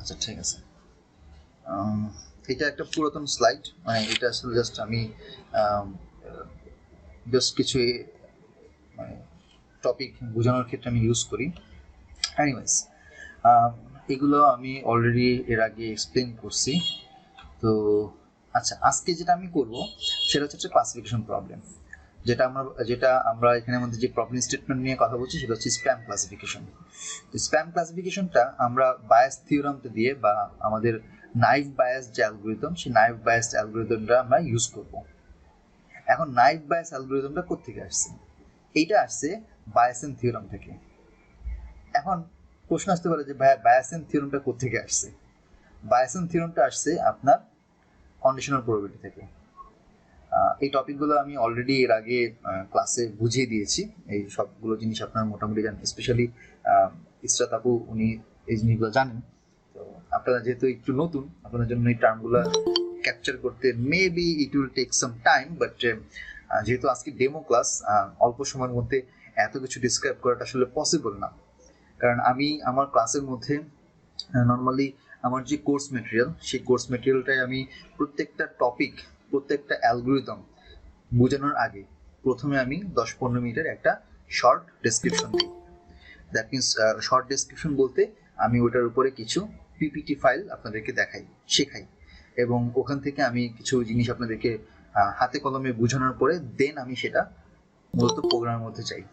আচ্ছা ঠিক আছে। এটা একটা পুরাতন স্লাইড, মানে এটা আসলে জাস্ট আমি জাস্ট কিছু মানে টপিক বোঝানোর ক্ষেত্রে আমি ইউজ করি। এনিওয়েজ, এগুলো আমি অলরেডি এর আগে এক্সপ্লেন করছি। তো আচ্ছা, আজকে যেটা আমি করব সেটা হচ্ছে ক্লাসিফিকেশন প্রবলেম। যেটা আমরা এখানের মধ্যে যে প্রবলেম স্টেটমেন্ট নিয়ে কথা বলছি সেটা হচ্ছে স্প্যাম ক্লাসিফিকেশন। স্প্যাম ক্লাসিফিকেশনটা আমরা বায়াস থিওরামটা দিয়ে বা আমাদের নাইভ বায়াস যে অ্যালগরিদম, সেই নাইভ বায়াস অ্যালগরিদমটা আমরা ইউজ করব। এখন নাইভ বায়াস অ্যালগরিদমটা কোত্থেকে আসছে? এইটা আসছে বায়াসেন থিওরাম থেকে। এখন প্রশ্ন আসতে পারে যে ভাই বায়াসেন থিওরামটা কোত্থেকে আসছে? বায়াসেন থিওরামটা আসছে আপনার কন্ডিশনাল প্রবাবিলিটি থেকে। এই টপিকগুলো আমি অলরেডি এর আগে ক্লাসে বুঝিয়ে দিয়েছি। এই সবগুলো জিনিস আপনারা মোটামুটি জানেন, স্পেশালি ইসরাত আপু, উনি এই জিনিসগুলো জানেন। তো আপনারা যেহেতু একটু নতুন, আপনাদের জন্য এই টার্মগুলো ক্যাপচার করতে maybe it will take some time, but যেহেতু আজকে ডেমো ক্লাস, অল্প সময়ের মধ্যে এত কিছু ডিসক্রাইব করাটা আসলে পসিবল না। কারণ আমি আমার ক্লাসের মধ্যে নর্মালি আমার যে কোর্স মেটেরিয়াল, সেই কোর্স মেটেরিয়ালটাই আমি প্রত্যেকটা টপিক, প্রত্যেকটা অ্যালগরিদম বোঝানোর আগে প্রথমে আমি 10-15 মিনিটের একটা শর্ট ডেসক্রিপশন দিই। দ্যাট মিনস শর্ট ডেসক্রিপশন বলতে আমি ওটার উপরে কিছু পিপিটি ফাইল আপনাদেরকে দেখাই, শেখাই, এবং ওখান থেকে আমি কিছু জিনিস আপনাদেরকে হাতে কলমে বোঝানোর পরে দেন আমি সেটা মূলত প্রোগ্রামের মধ্যে যাই।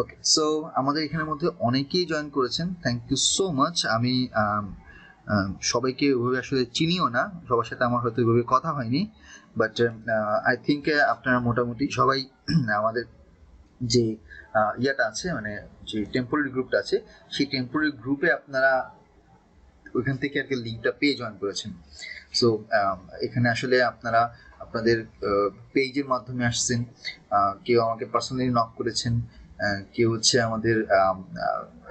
ওকে, সো আমাদের এখানের মধ্যে অনেকেই জয়েন করেছেন, থ্যাংক ইউ সো মাচ। আমি সবাইকে ওইভাবে আসলে চিনিও না, সবার সাথে আমার হয়তো ওইভাবে কথা হয়নি, বাট আই থিঙ্ক আপনারা মোটামুটি সবাই আমাদের যে ইয়েটা আছে, মানে যে টেম্পোরারি গ্রুপটা আছে, সেই টেম্পোরারি গ্রুপে আপনারা ওইখান থেকে আর কি লিঙ্কটা পেয়ে জয়েন করেছেন। সো এখানে আসলে আপনারা আপনাদের পেজের মাধ্যমে আসছেন, কেউ আমাকে পার্সোনালি নক করেছেন, কেউ হচ্ছে আমাদের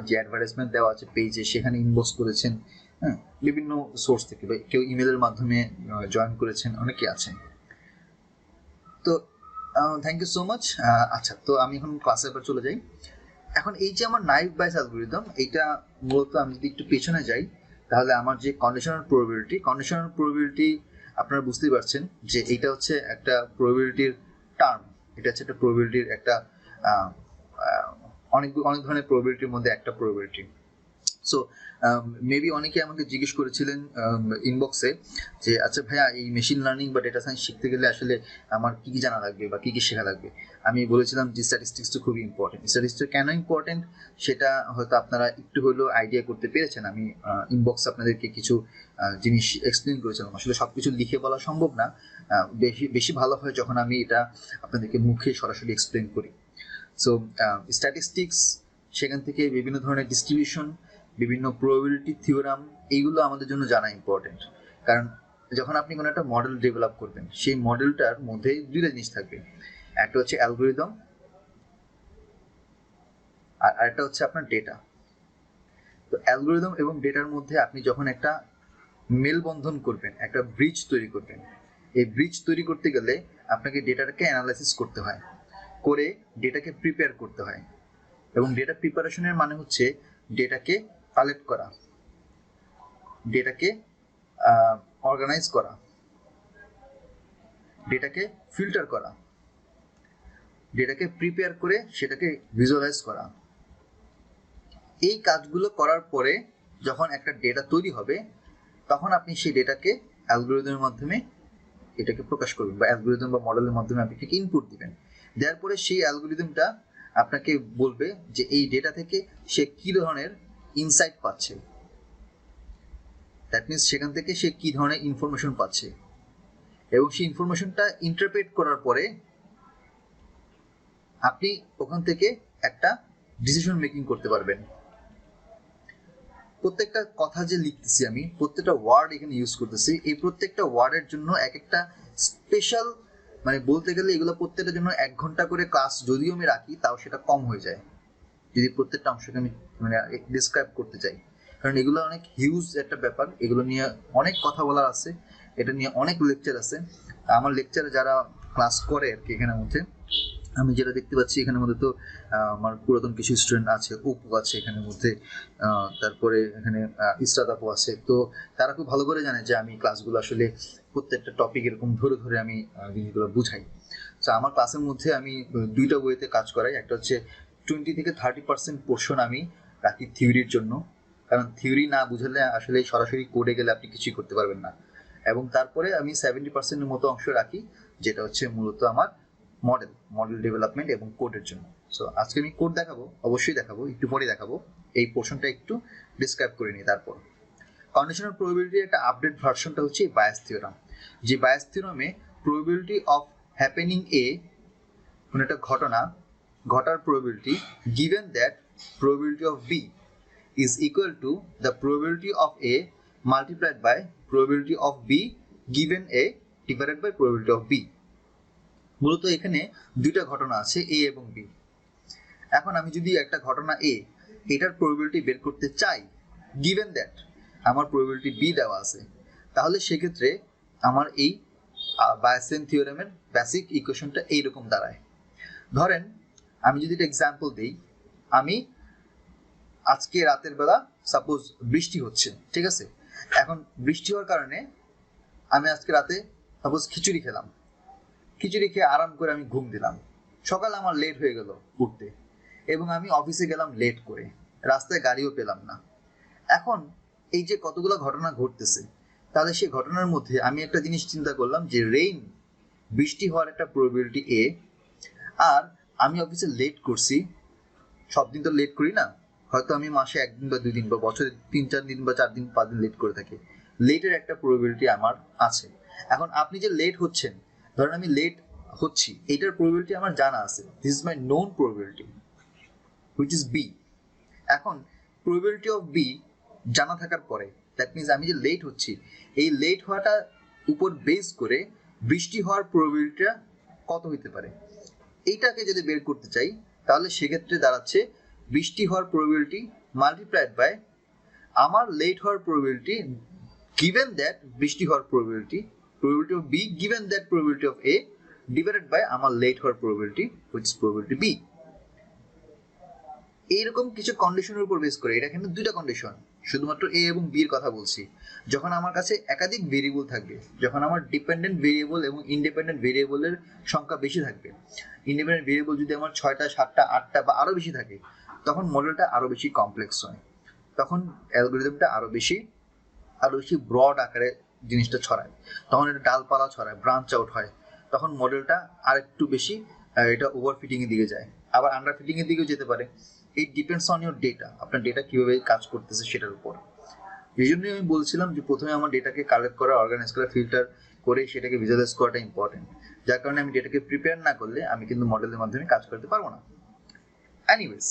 যে অ্যাডভার্টাইজমেন্ট দেওয়া আছে পেজে সেখানে ইনবক্স করেছেন, হ্যাঁ, বিভিন্ন সোর্স থেকে, বা কেউ ইমেলের মাধ্যমে জয়েন করেছেন, অনেকে আছেন। তো থ্যাংক ইউ সো মাচ। আচ্ছা, তো আমি এখন ক্লাসের পর চলে যাই। এখন এই যে আমার নাইভ বায়াস অ্যালগরিদম, এইটা মূলত আমি যদি একটু পেছনে যাই, তাহলে আমার যে কন্ডিশনাল প্রবাবিলিটি আপনারা বুঝতেই পারছেন যে এইটা হচ্ছে একটা প্রবাবিলিটির টার্ম। এটা হচ্ছে একটা প্রবাবিলিটির একটা অনেক অনেক ধরনের প্রবাবিলিটির মধ্যে একটা প্রবাবিলিটি। সো মেবি অনেকে আমাকে জিজ্ঞেস করেছিলেন ইনবক্সে যে আচ্ছা ভাইয়া, এই মেশিন লার্নিং বা ডেটা সায়েন্স শিখতে গেলে আসলে আমার কী কী জানা লাগবে বা কী কী শেখা লাগবে? আমি বলেছিলাম যে স্ট্যাটিস্টিক্সটা খুবই ইম্পর্টেন্ট। স্ট্যাটিস্টিক্স কেন ইম্পর্টেন্ট সেটা হয়তো আপনারা একটু হলেও আইডিয়া করতে পেরেছেন। আমি ইনবক্সে আপনাদেরকে কিছু জিনিস এক্সপ্লেন করেছিলাম। আসলে সব কিছু লিখে বলা সম্ভব না, বেশি ভালো হয় যখন আমি এটা আপনাদেরকে মুখে সরাসরি এক্সপ্লেন করি। সো স্ট্যাটিস্টিক্স, সেখান থেকে বিভিন্ন ধরনের ডিস্ট্রিবিউশন, বিভিন্ন প্রবাবিলিটি থিওরাম, এইগুলো আমাদের জন্য জানা ইম্পর্টেন্ট। কারণ যখন আপনি কোনো একটা মডেল ডেভেলপ করবেন, সেই মডেলটার মধ্যে দুইটা জিনিস থাকবে, একটা হচ্ছে অ্যালগরিদম আর আরেকটা হচ্ছে আপনার ডেটা। তো অ্যালগরিদম এবং ডেটার মধ্যে আপনি যখন একটা মেলবন্ধন করবেন, একটা ব্রিজ তৈরি করবেন, এই ব্রিজ তৈরি করতে গেলে আপনাকে ডেটাটাকে অ্যানালাইসিস করতে হয়, করে ডেটাকে প্রিপেয়ার করতে হয়। এবং ডেটা প্রিপারেশনের মানে হচ্ছে ডেটাকে কালেক্ট করা, ডেটাকে অর্গানাইজ করা, ডেটাকে ফিল্টার করা, ডেটাকে প্রিপেয়ার করে সেটাকে ভিজুয়ালাইজ করা। এই কাজগুলো করার পরে যখন একটা ডেটা তৈরি হবে, তখন আপনি সেই ডেটাকে অ্যালগরিদমের মাধ্যমে এটাকে প্রকাশ করবেন, বা অ্যালগরিদম বা মডেলের মাধ্যমে আপনি এটাকে ইনপুট দিবেন। দেওয়ার পরে সেই অ্যালগরিদমটা আপনাকে বলবে যে এই ডেটা থেকে সে কী ধরনের ইনসাইট পাচ্ছে, দ্যাট মিনস সেখান থেকে সে কী ধরনের ইনফরমেশন পাচ্ছে, এবং সেই ইনফরমেশনটা ইন্টারপ্রেট করার পরে আপনি ওখান থেকে একটা ডিসিশন মেকিং করতে পারবেন। প্রত্যেকটা কথা যে লিখতেছি আমি, প্রত্যেকটা ওয়ার্ড এখানে ইউজ করতেছি, এই প্রত্যেকটা ওয়ার্ডের জন্য এক একটা স্পেশাল, মানে বলতে গেলে এগুলো প্রত্যেকটার জন্য 1 ঘন্টা করে ক্লাস যদিও আমি রাখি, তাও সেটা কম হয়ে যায় যদি প্রত্যেকটা অংশকে আমি মানে ডিসক্রাইব করতে চাই। কারণ এগুলো অনেক হিউজ একটা ব্যাপার, এগুলো নিয়ে অনেক কথা বলার আছে, এটা নিয়ে অনেক লেকচার আছে। আমার লেকচারে যারা ক্লাস করে আর কি এখানের মধ্যে, আমি যেটা দেখতে পাচ্ছি এখানের মধ্যে তো আমার পুরাতন কিছু স্টুডেন্ট আছে, অপু আছে এখানের মধ্যে, তারপরে এখানে ইসরাত আপু আছে। তো তারা খুব ভালো করে জানে যে আমি ক্লাসগুলো আসলে প্রত্যেকটা টপিক এরকম ধরে ধরে আমি জিনিসগুলো বুঝাই। তো আমার ক্লাসের মধ্যে আমি দুইটা ওয়েতে কাজ করাই। একটা হচ্ছে 20-30% পোর্শন আমি রাখি থিওরির জন্য, কারণ থিওরি না বুঝলে আসলে সরাসরি কোডে গেলে আপনি কিছুই করতে পারবেন না। এবং তারপরে আমি 70%-এর মতো অংশ রাখি যেটা হচ্ছে মূলত আমার মডেল ডেভেলপমেন্ট এবং কোডের জন্য। সো আজকে আমি কোড দেখাবো, অবশ্যই দেখাবো, একটু পরে দেখাবো। এই পোর্শনটা একটু ডিসক্রাইব করে নিই। তারপর কন্ডিশনাল প্রবাবিলিটির একটা আপডেট ভার্সনটা হচ্ছে বায়াস থিওরাম। যে বায়াস থিওরামে প্রবাবিলিটি অফ হ্যাপেনিং এ, কোনো একটা ঘটনা ঘটার probability given that probability of B is equal to the probability of A multiplied by probability of B given A divided by probability of B। মূলত এখানে দুইটা ঘটনা আছে, A এবং B। এখন আমি যদি একটা ঘটনা A, এটার প্রবাবিলিটি বের করতে চাই, given that আমার প্রবাবিলিটি B দেওয়া আছে, তাহলে সেক্ষেত্রে আমার এই বায়াসিয়ান থিওরেমের বেসিক ইকুয়েশনটা এইরকম দাঁড়ায়। ধরেন আমি যদি একটা এক্সাম্পল দিই, আমি আজকে রাতের বেলা সাপোজ বৃষ্টি হচ্ছে, ঠিক আছে। এখন বৃষ্টি হওয়ার কারণে আমি আজকে রাতে সাপোজ খিচুড়ি খেলাম, খিচুড়ি খেয়ে আরাম করে আমি ঘুম দিলাম। সকালে আমার লেট হয়ে গেল উঠতে, এবং আমি অফিসে গেলাম লেট করে, রাস্তায় গাড়িও পেলাম না। এখন এই যে কতগুলো ঘটনা ঘটতেছে, তাহলে সেই ঘটনার মধ্যে আমি একটা জিনিস চিন্তা করলাম যে বৃষ্টি হওয়ার একটা প্রবাবিলিটি এ, আর আমি অফিসে লেট করছি। সব দিন তো লেট করি না, হয়তো আমি মাসে 1 দিন বা 2 দিন বা বছরে 3-4 দিন বা 4 দিন 5 দিন লেট করে থাকি। লেটের একটা প্রবাবিলিটি আমার আছে। এখন আপনি যে লেট হচ্ছেন, ধরেন আমি লেট হচ্ছি, এটার প্রবাবিলিটি আমার জানা আছে, this is my known probability which is B. এখন প্রবাবিলিটি অফ বি জানা থাকার পরে, দ্যাট মিনস আমি যে লেট হচ্ছি, এই লেট হওয়াটা উপর বেস করে বৃষ্টি হওয়ার প্রবাবিলিটিটা কত হইতে পারে, এইটাকে যদি বের করতে চাই, তাহলে সেক্ষেত্রে দাঁড়াচ্ছে বৃষ্টি হওয়ার প্রবাবিলিটি মাল্টিপ্লাইড বাই আমার লেট হওয়ার প্রবাবিলিটি গিভেন দ্যাট বৃষ্টি হওয়ার probability of B given that probability of A divided by আমার লেট হওয়ার probability which is probability B. এইরকম কিছু কন্ডিশনের উপর বেস করে, এটা কিন্তু দুইটা কন্ডিশন, শুধুমাত্র এ এবং বি এর কথা বলছি। যখন আমার কাছে একাধিক ভেরিয়েবল থাকবে, যখন আমার ডিপেন্ডেন্ট ভেরিয়েবল এবং ইন্ডিপেন্ডেন্ট ভেরিয়েবলের সংখ্যা বেশি থাকবে, ইন্ডিপেন্ডেন্ট ভেরিয়েবল যদি আমার 6টা 7টা 8টা বা আরো বেশি থাকে, তখন মডেলটা আরো বেশি কমপ্লেক্স হয়, তখন অ্যালগরিদমটা আরো বেশি ব্রড আকারে জিনিসটা ছড়ায়, তখন এটা ডালপালা ছড়ায়, ব্রাঞ্চ আউট হয়, তখন মডেলটা আরেকটু বেশি এটা ওভারফিটিং এর দিকে যায়, আবার আন্ডারফিটিং এর দিকেও যেতে পারে। It depends on your data, আপনার ডেটা কিভাবে কাজ করতেছে সেটার উপর। এই জন্যই আমি বলছিলাম যে প্রথমে আমার ডেটাকে কালেক্ট করা, অর্গানাইজ করা, ফিল্টার করে সেটাকে ভিজুয়ালাইজ করাটা ইম্পর্টেন্ট। যার কারণে আমি ডেটাকে প্রিপেয়ার না করলে আমি কিন্তু মডেলের মাধ্যমে কাজ করতে পারবো না। এনিওয়েজ,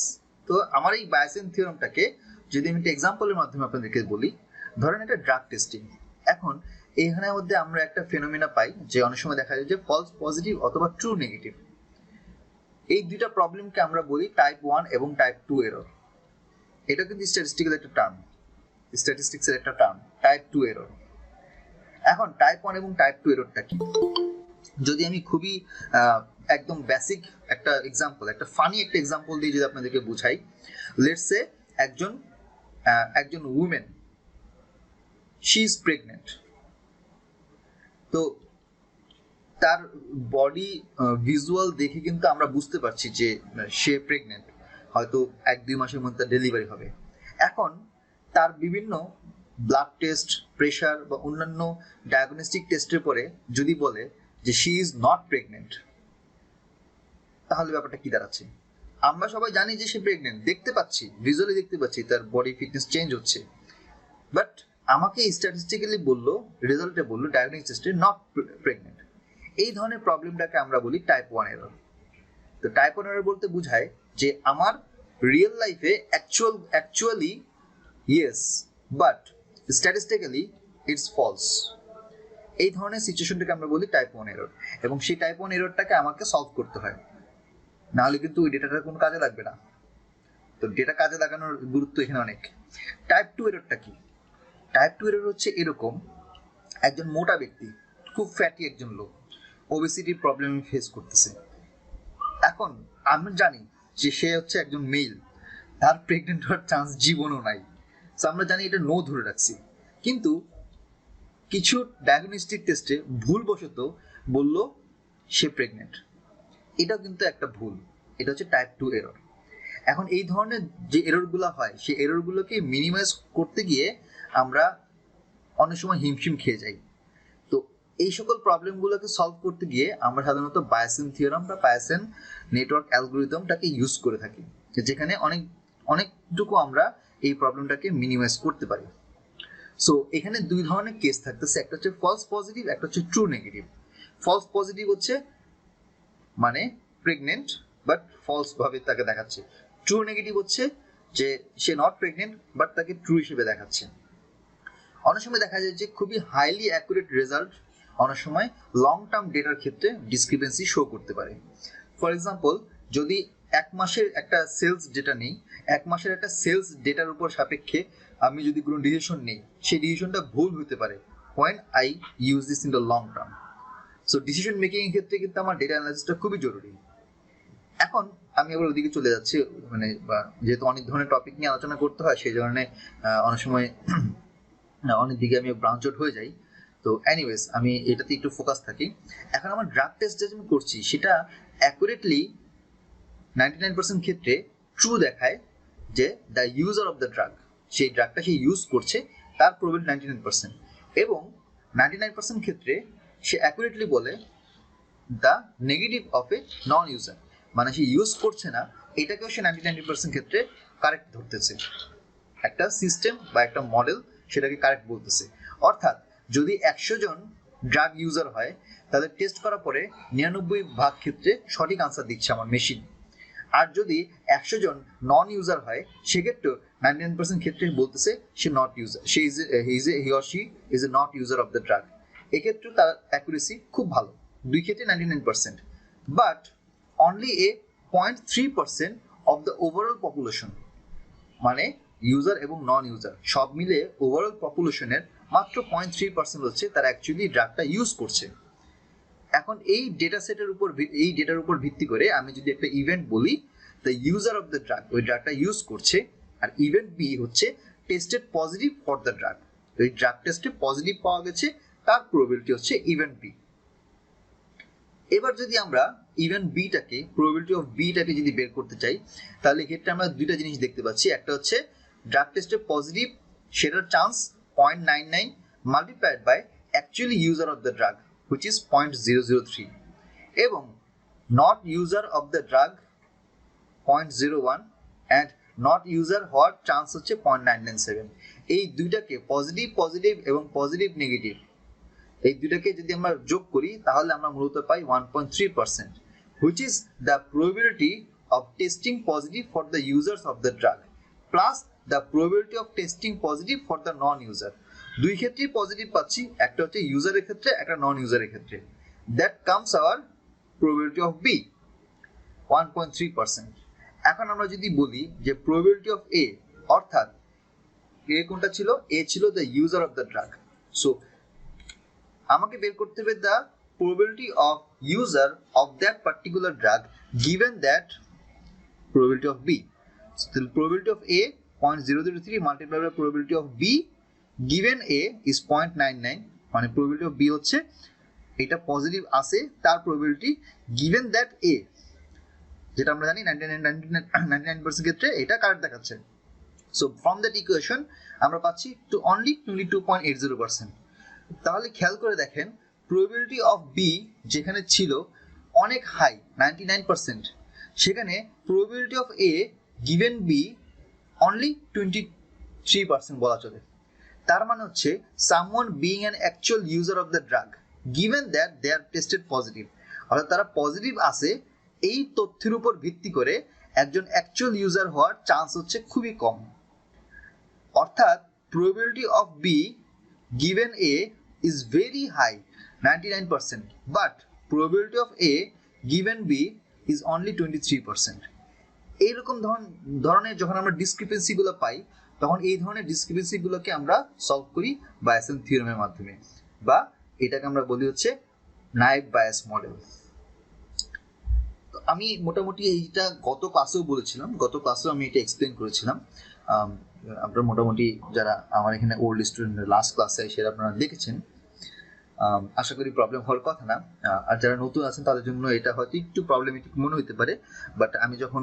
তো আমার এই বায়াসিয়ান থিওরামটাকে যদি আমি একটা এক্সাম্পলের মাধ্যমে আপনাদেরকে বলি, ধরেন এটা ড্রাগ টেস্টিং। এখন এইখানের মধ্যে আমরা একটা ফেনোমেনা পাই যে অনেক সময় দেখা যায় যে ফলস পজিটিভ অথবা ট্রু নেগেটিভ। এই দুইটা প্রবলেমকে আমরা বলি টাইপ 1 এবং টাইপ 2 এরর। এটা কিন্তু স্ট্যাটিস্টিক্সের একটা টার্ম, টাইপ 2 এরর। এখন টাইপ 1 এবং টাইপ 2 এররটা কি, যদি আমি খুবই একদম বেসিক একটা এক্সাম্পল, একটা ফানি একটা এক্সাম্পল দিয়ে যদি আপনাদেরকে বুঝাই, লেটস সে একজন উইমেন, শি ইজ প্রেগনেন্ট। তো তার বডি ভিজুয়াল দেখে কিন্তু আমরা বুঝতে পারছি যে সে প্রেগনেন্ট, হয়তো 1-2 মাসের মধ্যে তার ডেলিভারি হবে। এখন তার বিভিন্ন ব্লাড টেস্ট, প্রেশার বা অন্যান্য ডায়াগনস্টিক টেস্টের পরে যদি বলে যে শি ইজ নট প্রেগনেন্ট, তাহলে ব্যাপারটা কি দাঁড়াচ্ছে? আমরা সবাই জানি যে সে প্রেগনেন্ট, দেখতে পাচ্ছি, ভিজুয়ালি দেখতে পাচ্ছি তার বডি ফিটনেস চেঞ্জ হচ্ছে, বাট আমাকে স্ট্যাটিস্টিক্যালি বললো, রেজাল্টে বললো ডায়াগনস্টিক টেস্টে নট প্রেগনেন্ট। এই ধরনের প্রবলেমটাকে আমরা বলি টাইপ 1 এরর। তো টাইপ 1 এরর বলতে বোঝায় যে আমার রিয়েল লাইফে actually yes, but statistically it's false. এই ধরনের সিচুয়েশনটাকে আমরা বলি টাইপ 1 এরর, এবং সেই টাইপ 1 এররটাকে আমাকে সলভ করতে হয়, নাহলে কিন্তু ওই ডেটাটার কোনো কাজে লাগবে না। তো ডেটা কাজে লাগানোর গুরুত্ব এখানে অনেক। টাইপ 2 এররটা কি? টাইপ 2 এরর হচ্ছে এরকম, একজন মোটা ব্যক্তি, খুব ফ্যাটি একজন লোক, ওবেসিটির প্রবলেম ফেস করতেছে। এখন আমরা জানি যে সে হচ্ছে একজন মেল, তার প্রেগনেন্ট হওয়ার চান্স জীবনও নাই। সো আমরা জানি এটা নো ধরে রাখছি, কিন্তু কিছু ডায়াগনস্টিক টেস্টে ভুলবশত বলল সে প্রেগনেন্ট। এটাও কিন্তু একটা ভুল, এটা হচ্ছে টাইপ 2 এরর। এখন এই ধরনের যে এররগুলো হয়, সেই এররগুলোকে মিনিমাইজ করতে গিয়ে আমরা অনেক সময় হিমশিম খেয়ে যাই। তো এই সকল প্রবলেমগুলোকে সলভ করতে গিয়ে আমরা সাধারণত বায়াসিন থিওরাম বা বায়াসিন নেটওয়ার্ক অ্যালগরিদমটাকে ইউজ করে থাকি, যেখানে অনেকটুকু আমরা এই প্রবলেমটাকে মিনিমাইজ করতে পারি। সো এখানে দুই ধরনের কেস থাকতেছে, একটা হচ্ছে ফলস পজিটিভ, একটা হচ্ছে ট্রু নেগেটিভ। ফলস পজিটিভ হচ্ছে মানে প্রেগনেন্ট বাট ফলস ভাবে তাকে দেখাচ্ছে। ট্রু নেগেটিভ হচ্ছে যে সে নট প্রেগনেন্ট বাট তাকে ট্রু হিসেবে দেখাচ্ছে। অনেক সময় দেখা যায় যে খুবই হাইলি অ্যাকুরেট রেজাল্ট অনেক সময় লং টার্ম ডেটার ক্ষেত্রে ডিসক্রিপেন্সি শো করতে পারে। ফর এক্সাম্পল, যদি এক মাসের একটা সেলস ডেটা নেই, এক মাসের একটা সেলস ডেটার উপর সাপেক্ষে আমি যদি কোনো ডিসিশন নেই, সেই ডিসিশনটা ভুল হতে পারে when I use this in the long term. So decision making এর ক্ষেত্রে কিন্তু আমার ডেটা অ্যানালাইসিসটা খুবই জরুরি। এখন আমি আবার ওদিকে চলে যাচ্ছি, মানে যেহেতু অনেক ধরনের টপিক নিয়ে আলোচনা করতে হয়, সেই কারণে অনেক সময় অনেক দিকে আমি ব্রাঞ্চ আউট হয়ে যাই। তো এনিওয়েজ আমি এটাতে একটু ফোকাস থাকি। এখন আমার ড্রাগ টেস্ট যেটা আমি করছি সেটা অ্যাকুরেটলি 99% ক্ষেত্রে ট্রু দেখায় যে the user of the drug, সেই ড্রাগটা সে ইউজ করছে তার প্রবাবিলিটি 99%, এবং 99% ক্ষেত্রে সে অ্যাকুরেটলি বলে the negative of A non user, মানে সে ইউজ করছে না এটাকেও সে 99% ক্ষেত্রে কারেক্ট ধরতেছে। একটা সিস্টেম বা একটা মডেল সেটাকে কারেক্ট বলতেছে। অর্থাৎ যদি 100 জন ড্রাগ ইউজার হয়, তাদের টেস্ট করার পরে 99% ক্ষেত্রে সঠিক আনসার দিচ্ছে আমার মেশিন। আর যদি 100 জন নন ইউজার হয়, সেক্ষেত্রেও 99% ক্ষেত্রে বলতেছে সে not user, he or she is a not user of the drug. এক্ষেত্রে তার অ্যাকুরেসি খুব ভালো, দুই ক্ষেত্রে 99%। But only a 0.3% of the overall population, মানে ইউজার এবং নন ইউজার সব মিলে ওভারঅল পপুলেশনের মাত্র 0.3% হচ্ছে তারা অ্যাকচুয়ালি ড্রাগটা ইউজ করছে। এখন এই ডেটার উপর ভিত্তি করে আমি যদি একটা ইভেন্ট বলি, the user of the drug ওই ড্রাগটা ইউজ করছে, আর ইভেন্ট বি হচ্ছে tested positive for the drug, ওই ড্রাগ টেস্টে পজিটিভ পাওয়া গেছে, তার প্রবাবিলিটি হচ্ছে ইভেন্ট বি। এবার যদি আমরা ইভেন্ট বিটাকে, প্রবাবিলিটি অফ বিটাকে যদি বের করতে চাই, তাহলে এক্ষেত্রে আমরা দুইটা জিনিস দেখতে পাচ্ছি। একটা হচ্ছে ড্রাগ টেস্টে পজিটিভ, সেটার chance 0.99 multiplied by actually user of the drug which is 0.003, এবং not user of the drug 0.01 and not user হওয়ার চান্স হচ্ছে 0.997। এই দুইটাকে পজিটিভ এবং পজিটিভ নেগেটিভ, এই দুইটাকে যদি আমরা যোগ করি তাহলে আমরা মূলত পাই 1.3%, which is the probability of testing positive for the users of the drug plus the probability of testing positive for the non-user। দুই ক্ষেত্রেই পজিটিভ পাচ্ছি, একটা হচ্ছে ইউজারের ক্ষেত্রে, একটা নন ইউজারের ক্ষেত্রে। That comes our probability of B 1.3%। এখন আমরা যদি বলি যে প্রবাবিলিটি অফ এ, অর্থাৎ এ কোনটা ছিল, এ ছিল the user of the drug. So আমাকে বের করতে হবে the probability of user of that particular drug given that probability of B. So the probability of A 0.003 multiplied by probability of B given A is 0.99, মানে probability of B হচ্ছে এটা positive আসে তার probability given that A, যেটা আমরা জানি 99% ক্ষেত্রে এটা কারেক্ট দেখাচ্ছে। সো ফ্রম দ্যাট ইকুয়েশন আমরা পাচ্ছি টু অনলি 22.80%। তাহলে খেয়াল করে দেখেন, প্রবাবিলিটি অফ বি যেখানে ছিল অনেক হাই 99%, সেখানে probability of A given B only 23% বলা চলে। তার মানে হচ্ছে someone being an actual user of the drug given that they are tested positive, অর্থাৎ তারা পজিটিভ আসে, এই তথ্যের উপর ভিত্তি করে একজন অ্যাকচুয়াল ইউজার হওয়ার চান্স হচ্ছে খুবই কম। অর্থাৎ probability of B given A is very high 99%, but probability of A given B is only 23%. এইরকম ধরনের যখন আমরা ডিসক্রিপেন্সি গুলো পাই, তখন এই ধরনের ডিসক্রিপেন্সি গুলোকে আমরা সলভ করি বায়াসিন থিওরামের মাধ্যমে, বা এটাকে আমরা বলি হচ্ছে নাইভ বায়াস মডেল। তো আমি মোটামুটি এইটা গত ক্লাসেও বলেছিলাম, গত ক্লাসেও আমি এটা এক্সপ্লেন করেছিলাম। আপনারা মোটামুটি যারা আমার এখানে ওল্ড স্টুডেন্ট লাস্ট ক্লাসে সেটা আপনারা দেখেছেন, আশা করি প্রবলেম হওয়ার কথা না। আর যারা নতুন আছেন তাদের জন্য এটা হয়তো একটু প্রবলেমেটিক মনে হতে পারে, বাট আমি যখন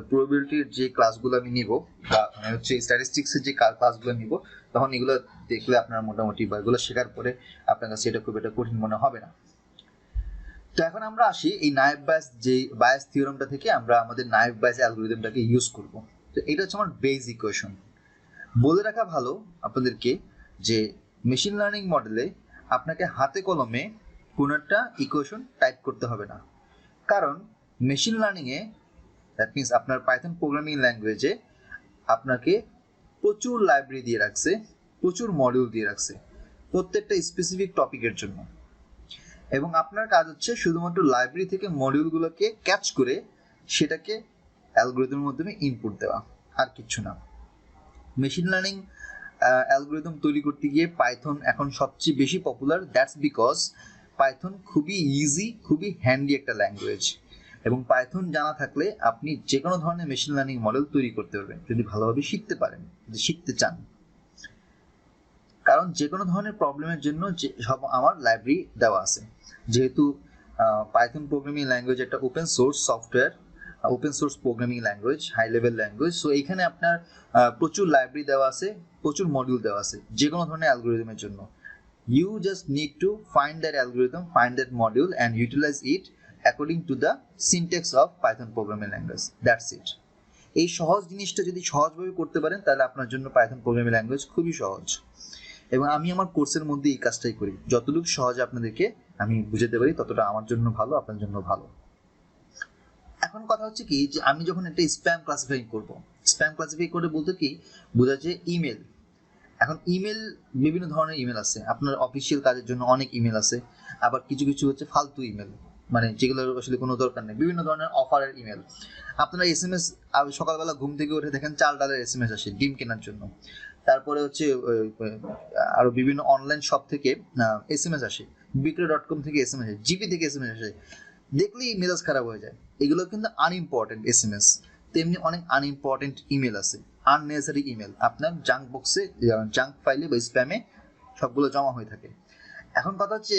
প্রবাবিলিটির যে ক্লাসগুলো আমি নিব বা মানে হচ্ছে স্ট্যাটিস্টিক্সের যে ক্লাসগুলো নিব, তখন এগুলো দেখলে আপনারা মোটামুটি বা এগুলো শেখার পরে আপনার কাছে এটা খুব একটা কঠিন মনে হবে না। তো এখন আমরা আসি এই নায়েব বায়াস যে বায়াস থিওরামটা থেকে আমরা আমাদের নায়েব বায়াস অ্যালগরিদমটাকে ইউজ করব। তো এটা হচ্ছে আমার বেস ইকুয়েশন। বলে রাখা ভালো আপনাদেরকে যে মেশিন লার্নিং মডেলে আপনাকে হাতে কলমে কোনো একটা ইকুয়েশন টাইপ করতে হবে না, কারণ মেশিন লার্নিংয়ে দ্যাট মিনস আপনার পাইথন প্রোগ্রামিং ল্যাঙ্গুয়েজে আপনাকে প্রচুর লাইব্রেরি দিয়ে রাখছে, প্রচুর মডিউল দিয়ে রাখছে প্রত্যেকটা স্পেসিফিক টপিকের জন্য, এবং আপনার কাজ হচ্ছে শুধুমাত্র লাইব্রেরি থেকে মডিউলগুলোকে ক্যাচ করে সেটাকে অ্যালগরিদমের মাধ্যমে ইনপুট দেওয়া, আর কিচ্ছু না। মেশিন লার্নিং অ্যালগরিদম তৈরি করতে গিয়ে পাইথন এখন সবচেয়ে বেশি পপুলার। দ্যাটস বিকজ পাইথন খুবই ইজি, খুবই হ্যান্ডি একটা ল্যাঙ্গুয়েজ, এবং পাইথন জানা থাকলে আপনি যে কোনো ধরনের মেশিন লার্নিং মডেল তৈরি করতে পারবেন যদি ভালোভাবে শিখতে পারেন, যদি শিখতে চান। কারণ যে কোনো ধরনের প্রবলেমের জন্য যে সব আমার লাইব্রেরি দেওয়া আছে, যেহেতু পাইথন প্রোগ্রামিং ল্যাঙ্গুয়েজ একটা open source software, open source programming language, high level language. So এইখানে আপনার প্রচুর লাইব্রেরি দেওয়া আছে, প্রচুর মডিউল দেওয়া আছে যে কোনো ধরনের অ্যালগরিদমের জন্য। You just need to find that algorithm, find that module and utilize it according to the syntax of Python programming language. That's it. এই সহজ জিনিসটা যদি সহজভাবে করতে পারেন তাহলে আপনার জন্য পাইথন প্রোগ্রামিং ল্যাঙ্গুয়েজ খুবই সহজ, এবং আমি আমার কোর্সের মধ্যে এই কাজটাই করি। যতটুকু সহজে আপনাদেরকে আমি বুঝাতে পারি ততটা আমার জন্য ভালো, আপনার জন্য ভালো। এখন কথা হচ্ছে কি যে আমি যখন একটা স্প্যাম ক্লাসিফাই করব, স্প্যাম ক্লাসিফাই করে বলতে কি বোঝাচ্ছে ইমেল। এখন ইমেল বিভিন্ন ধরনের ইমেল আছে, আপনার অফিসিয়াল কাজের জন্য অনেক ইমেল আছে, আবার কিছু কিছু হচ্ছে ফালতু ইমেল, মানে যেগুলোর আসলে কোনো দরকার নেই, বিভিন্ন ধরনের অফারের ইমেল। আপনারা এসএমএস সকালবেলা ঘুম থেকে উঠে দেখেন চাল ডালের এসএমএস আসে ডিম কেনার জন্য, তারপরে হচ্ছে আরো বিভিন্ন অনলাইন শপ থেকে এসএমএস আসে, বিক্রয়.com থেকে এসএমএস আসে, জিপি থেকে এসএমএস আসে, দেখলেই মেজাজ খারাপ হয়ে যায়। এগুলো কিন্তু আনইম্পর্টেন্ট এসএমএস। তেমনি অনেক আনইম্পর্টেন্ট ইমেল আছে, আননেসেসারি ইমেল আপনার জাঙ্ক বক্সে, জাঙ্ক ফাইলে বা স্প্যামে সবগুলো জমা হয়ে থাকে। এখন কথা হচ্ছে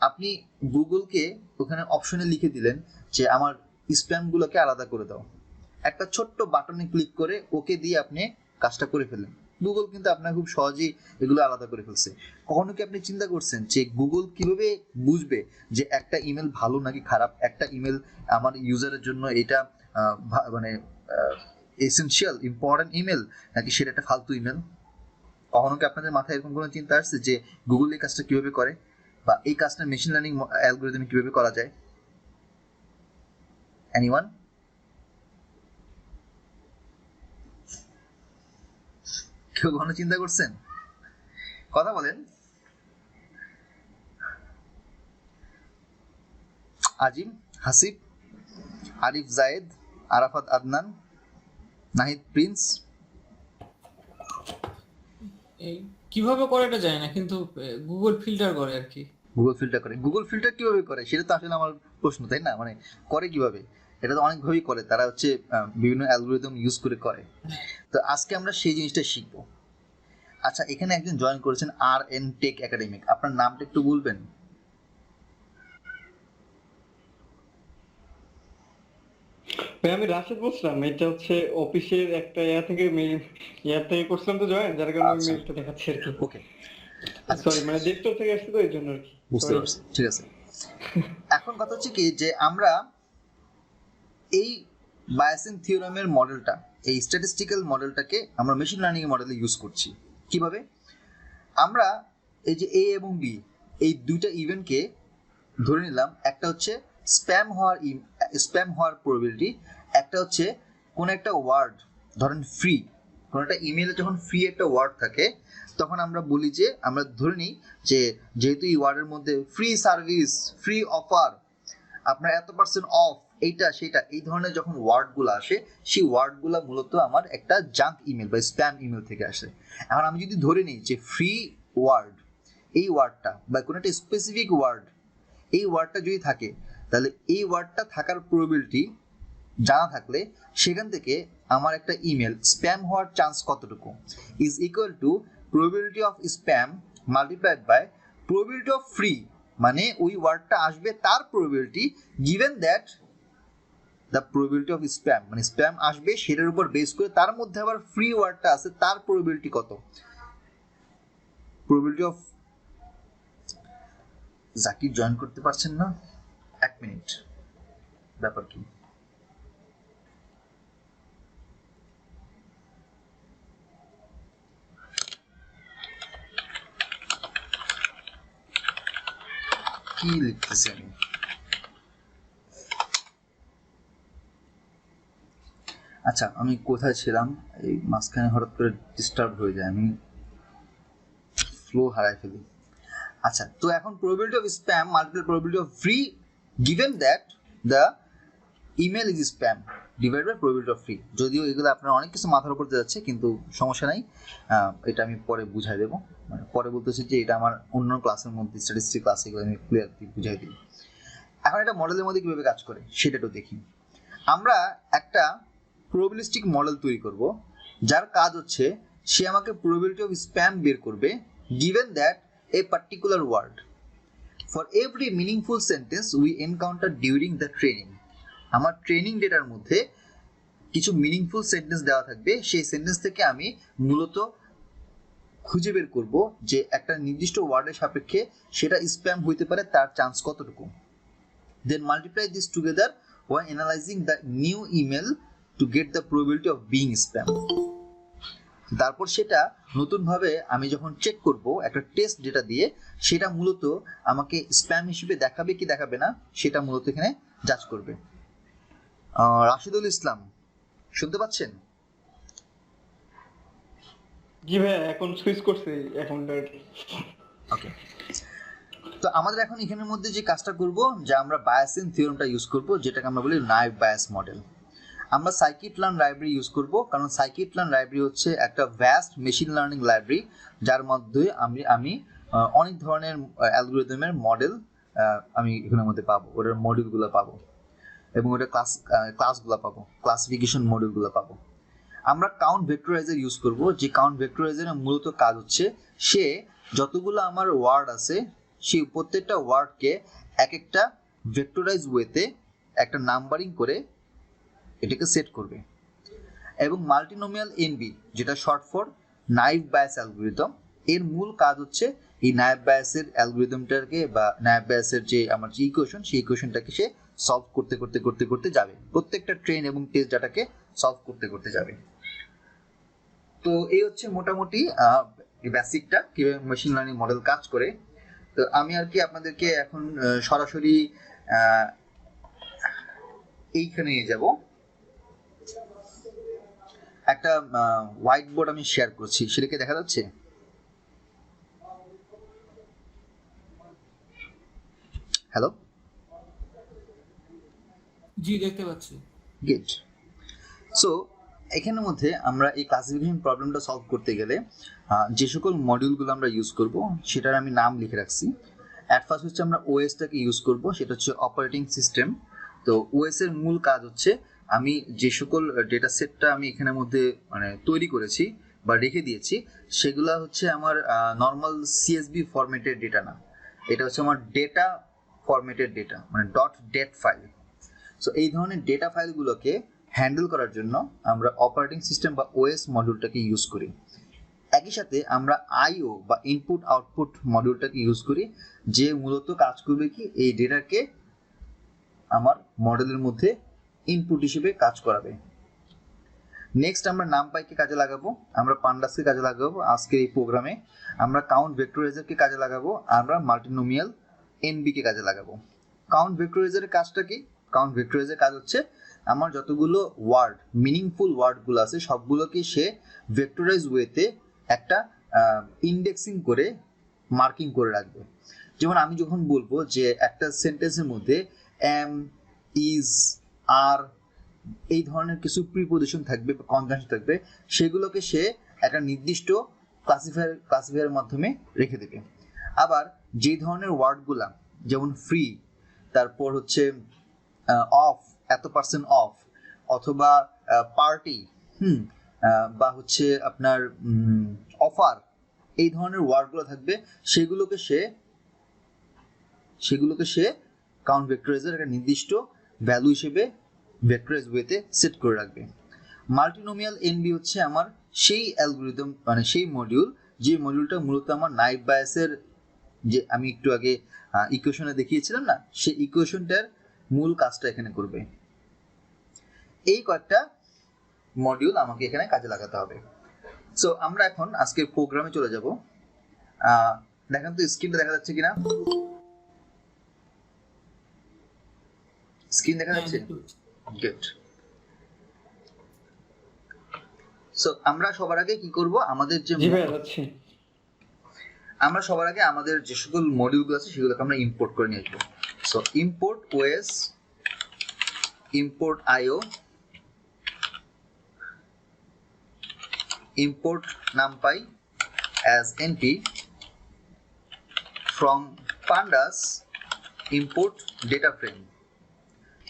আপনি গুগলকে ওখানে অপশনে লিখে দিলেন যে আমার স্প্যামগুলোকে আলাদা করে দাও, একটা ছোট্ট বাটনে ক্লিক করে ওকে দিয়ে আপনি কাজটা করে ফেললেন। গুগল কিন্তু আপনার খুব সহজেই এগুলো আলাদা করে ফেলছে। কখনো কি আপনি চিন্তা করছেন যে গুগল কিভাবে বুঝবে যে একটা ইমেল ভালো নাকি খারাপ, একটা ইমেল আমার ইউজারের জন্য এটা মানে এসেনশিয়াল ইম্পর্টেন্ট ইমেল নাকি সেটা একটা ফালতু ইমেল? কখনো কি আপনাদের মাথায় এরকম কোনো চিন্তা আসছে যে গুগল এই কাজটা কিভাবে করে, বা এই কাজটা মেশিন লার্নিং অ্যালগরিদমে কিভাবে করা যায়? এনিওয়ান? কেউ কখনো চিন্তা করছেন? কথা বলেন। আজিম, হাসিব, আরিফ জায়েদ, আরাফাত আদনান, নাহিদ প্রিন্স। কিভাবে করে এটা যায় না, কিন্তু গুগল ফিল্টার করে আর কি। গুগল ফিল্টার করে? গুগল ফিল্টার কিভাবে করে সেটা তো আসলে আমার প্রশ্ন, তাই না? মানে করে কিভাবে, এটা তো অনেকভাবেই করে, তারা হচ্ছে বিভিন্ন অ্যালগরিদম ইউজ করে। তো আজকে আমরা সেই জিনিসটা শিখবো। আচ্ছা, এখানে একজন জয়েন করেছেন RN টেক একাডেমিক, আপনার নামটা একটু বলবেন? আমি রাশেদ বলছিলাম, এটা হচ্ছে অফিসের একটা ইয়া থেকে করছিলাম তো জয়েন, যার কারণে আমি মেইলটা দেখাচ্ছি আর কি। ওকে, সরি, মানে ডেস্কটপ থেকে আসছে তো এই জন্য আর কি। বুঝতে পারছি, ঠিক আছে। এখন কথা হচ্ছে কি যে আমরা এই বায়াসিন থিওরামের মডেলটা, এই স্ট্যাটিস্টিক্যাল মডেলটাকে আমরা মেশিন লার্নিং মডেলে ইউজ করছি। কিভাবে? আমরা এই যে এ এবং বি এই দুইটা ইভেন্টকে ধরে নিলাম, একটা হচ্ছে স্প্যাম হওয়ার প্রবাবিলিটি, একটা হচ্ছে কোন একটা ওয়ার্ড, ধরেন ফ্রি, কোন একটা ইমেলে যখন ফ্রি একটা ওয়ার্ড থাকে তখন আমরা বলি যে আমরা ধরে নিই যে যেহেতু এই ওয়ার্ডের মধ্যে ফ্রি সার্ভিস, ফ্রি অফার, আপনার এত % অফ, এইটা সেটা, এই ধরনের যখন ওয়ার্ডগুলো আসে সেই ওয়ার্ডগুলো মূলত আমার একটা জাঙ্ক ইমেল বা স্প্যাম ইমেল থেকে আসে। এখন আমি যদি ধরে নিই যে ফ্রি ওয়ার্ড, এই ওয়ার্ডটা বা কোনো একটা স্পেসিফিক ওয়ার্ড, এই ওয়ার্ডটা যদি থাকে তাহলে এই ওয়ার্ডটা থাকার প্রবাবিলিটি জানা থাকলে সেখান থেকে আমার একটা ইমেল স্প্যাম হওয়ার চান্স কতটুকু is equal to probability of spam multiplied by probability of free, মানে ওই ওয়ার্ডটা আসবে তার probability given that the probability of spam, মানে স্প্যাম আসবে সেটার উপর বেস করে তার মধ্যে আবার ফ্রি ওয়ার্ডটা আছে তার প্রবাবিলিটি কত। প্রবাবিলিটি অফ জাকির জয়েন করতে পারছেন না, 1 মিনিট, ব্যাপার কি? কি লিখতেছি আমি? আচ্ছা, আমি কোথায় ছিলাম? এই মাঝখানে হঠাৎ করে ডিস্টার্ব হয়ে যায়, আমি ফ্লো হারাই ফেলি। আচ্ছা, তো এখন probability of spam multiple probability of free given that the email is spam divided by probability of free। যদিও এগুলো আপনার অনেক কিছু মাথার উপর দিয়ে যাচ্ছে, কিন্তু সমস্যা নাই, এটা আমি পরে বুঝাই দেবো। মানে পরে বলতেছি যে এটা আমার অন্য ক্লাসের মধ্যে, স্ট্যাটিস্টিক ক্লাসে এগুলো আমি ক্লিয়ারলি বুঝাই দিই। এখন এটা মডেলের মধ্যে কিভাবে কাজ করে সেটা একটু দেখি। আমরা একটা প্রবাবিলিস্টিক মডেল তৈরি করব, যার কাজ হচ্ছে সে আমাকে probability of spam বের করবে given that a particular word for every meaningful sentence we encounter during the training। আমার ট্রেনিং ডেটার মধ্যে কিছু মিনিংফুল সেন্টেন্স দেওয়া থাকবে, সেই সেন্টেন্স থেকে আমি মূলত খুঁজে বের করব যে একটা নির্দিষ্ট ওয়ার্ডের সাপেক্ষে সেটা স্প্যাম হইতে পারে তার চান্স কতটুকু। Then multiply this together while analyzing the new email to get the probability of being spam। তারপর সেটা নতুনভাবে আমি যখন চেক করব একটা টেস্ট ডেটা দিয়ে, সেটা মূলত আমাকে স্প্যাম হিসেবে দেখাবে কি দেখাবে না সেটা মূলত এখানে জাজ করবে। রাশিদুল ইসলাম শুনতে পাচ্ছেন? জি ভাই, এখন সুইচ করছি এখন। ওকে, তো আমাদের এখন এখানের মধ্যে যে কাজটা করব, যে আমরা বায়াসিন থিওরেমটা ইউজ করব, যেটাকে আমরা বলি নাইভ বায়াস মডেল। আমরা scikit-learn লাইব্রেরি ইউজ করব, কারণ scikit-learn লাইব্রেরি হচ্ছে একটা ভ্যাস্ট মেশিন লার্নিং লাইব্রেরি, যার মধ্যে আমি অনেক ধরনের অ্যালগরিদমের মডেল আমি এখানের মধ্যে পাবো, ওটার মডিউলগুলো পাবো, এবং ওটা ক্লাসগুলো পাবো, ক্লাসিফিকেশন মডিউলগুলো পাবো। আমরা কাউন্ট ভেক্টরাইজার ইউজ করব, যে কাউন্ট ভেক্টরাইজারের মূলত কাজ হচ্ছে সে যতগুলো আমার ওয়ার্ড আছে সেই প্রত্যেকটা ওয়ার্ডকে এক একটা ভেক্টরাইজ ওয়েতে একটা নাম্বারিং করে এটাকে সেট করবে। এবং মাল্টিনোমিয়াল এনবি, যেটা short for naive bias algorithm, এর মূল কাজ হচ্ছে এই নাইভ বায়াসের অ্যালগরিদমটাকে বা নাইভ বায়াসের যে আমার যে ইকুয়েশন, সেই ইকুয়েশনটাকে সে সলভ করতে করতে করতে করতে যাবে, প্রত্যেকটা ট্রেন এবং টেস্ট ডাটাকে সলভ করতে করতে যাবে। তো এই হচ্ছে মোটামুটি বেসিকটা কিভাবে মেশিন লার্নিং মডেল কাজ করে। তো আমি আর কি আপনাদেরকে এখন সরাসরি এইখানে নিয়ে যাব। একটা হোয়াইট বোর্ড আমি শেয়ার করছি, সেটাকে দেখা যাচ্ছে? হ্যালো, জি দেখতে পাচ্ছি। গুড। সো এখানের মধ্যে আমরা এই ক্লাসিফিকেশন প্রবলেমটা সলভ করতে গেলে যে সকল মডিউলগুলো আমরা ইউজ করব সেটার আমি নাম লিখে রাখছি। অ্যাট ফার্স্ট হচ্ছে আমরা ওএসটাকে ইউজ করব, সেটা হচ্ছে অপারেটিং সিস্টেম। তো ওএস এর মূল কাজ হচ্ছে আমি যে সকল ডেটা সেটটা আমি এখানের মধ্যে মানে তৈরি করেছি বা রেখে দিয়েছি, সেগুলো হচ্ছে আমার নর্মাল সিএসভি ফরম্যাটের ডেটা না, এটা হচ্ছে আমার ডেটা ফরম্যাটের ডেটা, মানে ডট ডেট ফাইল। সো এই ধরনের ডেটা ফাইলগুলোকে হ্যান্ডেল করার জন্য আমরা অপারেটিং সিস্টেম বা ওএস মডিউলটাকে ইউজ করি। একই সাথে আমরা আইও বা ইনপুট আউটপুট মডিউলটাকে ইউজ করি, যে মূলত কাজ করবে কি এই ডেটাকে আমার মডেলের মধ্যে ইনপুট হিসেবে কাজ করাবে। নেক্সট আমরা নামপাইকে কাজে লাগাবো, আমরা পান্ডাসকে কাজে লাগাবো আজকের এই প্রোগ্রামে, আমরা কাউন্ট ভেক্টরাইজারকে কাজে লাগাবো, আমরা মাল্টিনোমিয়াল এনবিকে কাজে লাগাবো। কাউন্ট ভেক্টরাইজারের কাজটা কি? কাউন্ট ভেক্টরাইজারের কাজ হচ্ছে আমার যতগুলো ওয়ার্ড, মিনিংফুল ওয়ার্ডগুলো আছে সবগুলোকে সে ভেক্টরাইজ ওয়েতে একটা ইন্ডেক্সিং করে মার্কিং করে রাখবে। যেমন আমি যখন বলবো যে একটা সেন্টেন্সের মধ্যে এম, ইজ, আর এই ধরনের কিছু প্রিপোজিশন থাকবে বা কনজাংশন থাকবে, সেগুলোকে সে একটা নির্দিষ্ট ক্লাসিফায়ারের মাধ্যমে রেখে দেবে। আবার যে ধরনের ওয়ার্ডগুলা যেমন ফ্রি, তারপর হচ্ছে অফ, এত পার্সেন্ট অফ, অথবা পার্টি, বা হচ্ছে আপনার অফার, এই ধরনের ওয়ার্ডগুলো থাকবে, সেগুলোকে সে কাউন্ট ভেক্টরাইজের একটা নির্দিষ্ট ভ্যালু হিসেবে ভেক্টরাইজ ওয়েতে সেট করে রাখবে। মাল্টিনোমিয়াল এনবি হচ্ছে আমার সেই অ্যালগোরিদম, মানে সেই মডিউল, যে মডিউলটা মূলত আমার নাইভ বায়াসের, যে আমি একটু আগে ইকুয়েশনে দেখিয়েছিলাম না, সেই ইকুয়েশনটার মূল কাজটা এখানে করবে। এই কয়েকটা মডিউল আমাকে এখানে কাজে লাগাতে হবে। সো আমরা এখন আজকের প্রোগ্রামে চলে যাব। দেখেন তো স্ক্রিনটা দেখা যাচ্ছে কিনা? স্ক্রিন দেখা যাচ্ছে? গুড। সো আমরা সবার আগে কি করব, আমাদের যে আমাদের যে সকল মডিউলগুলো আছে সেগুলোকে আমরা ইম্পোর্ট করে নিয়ে আসবো। So import OS, import IO, import numpy as np, from pandas import data frame।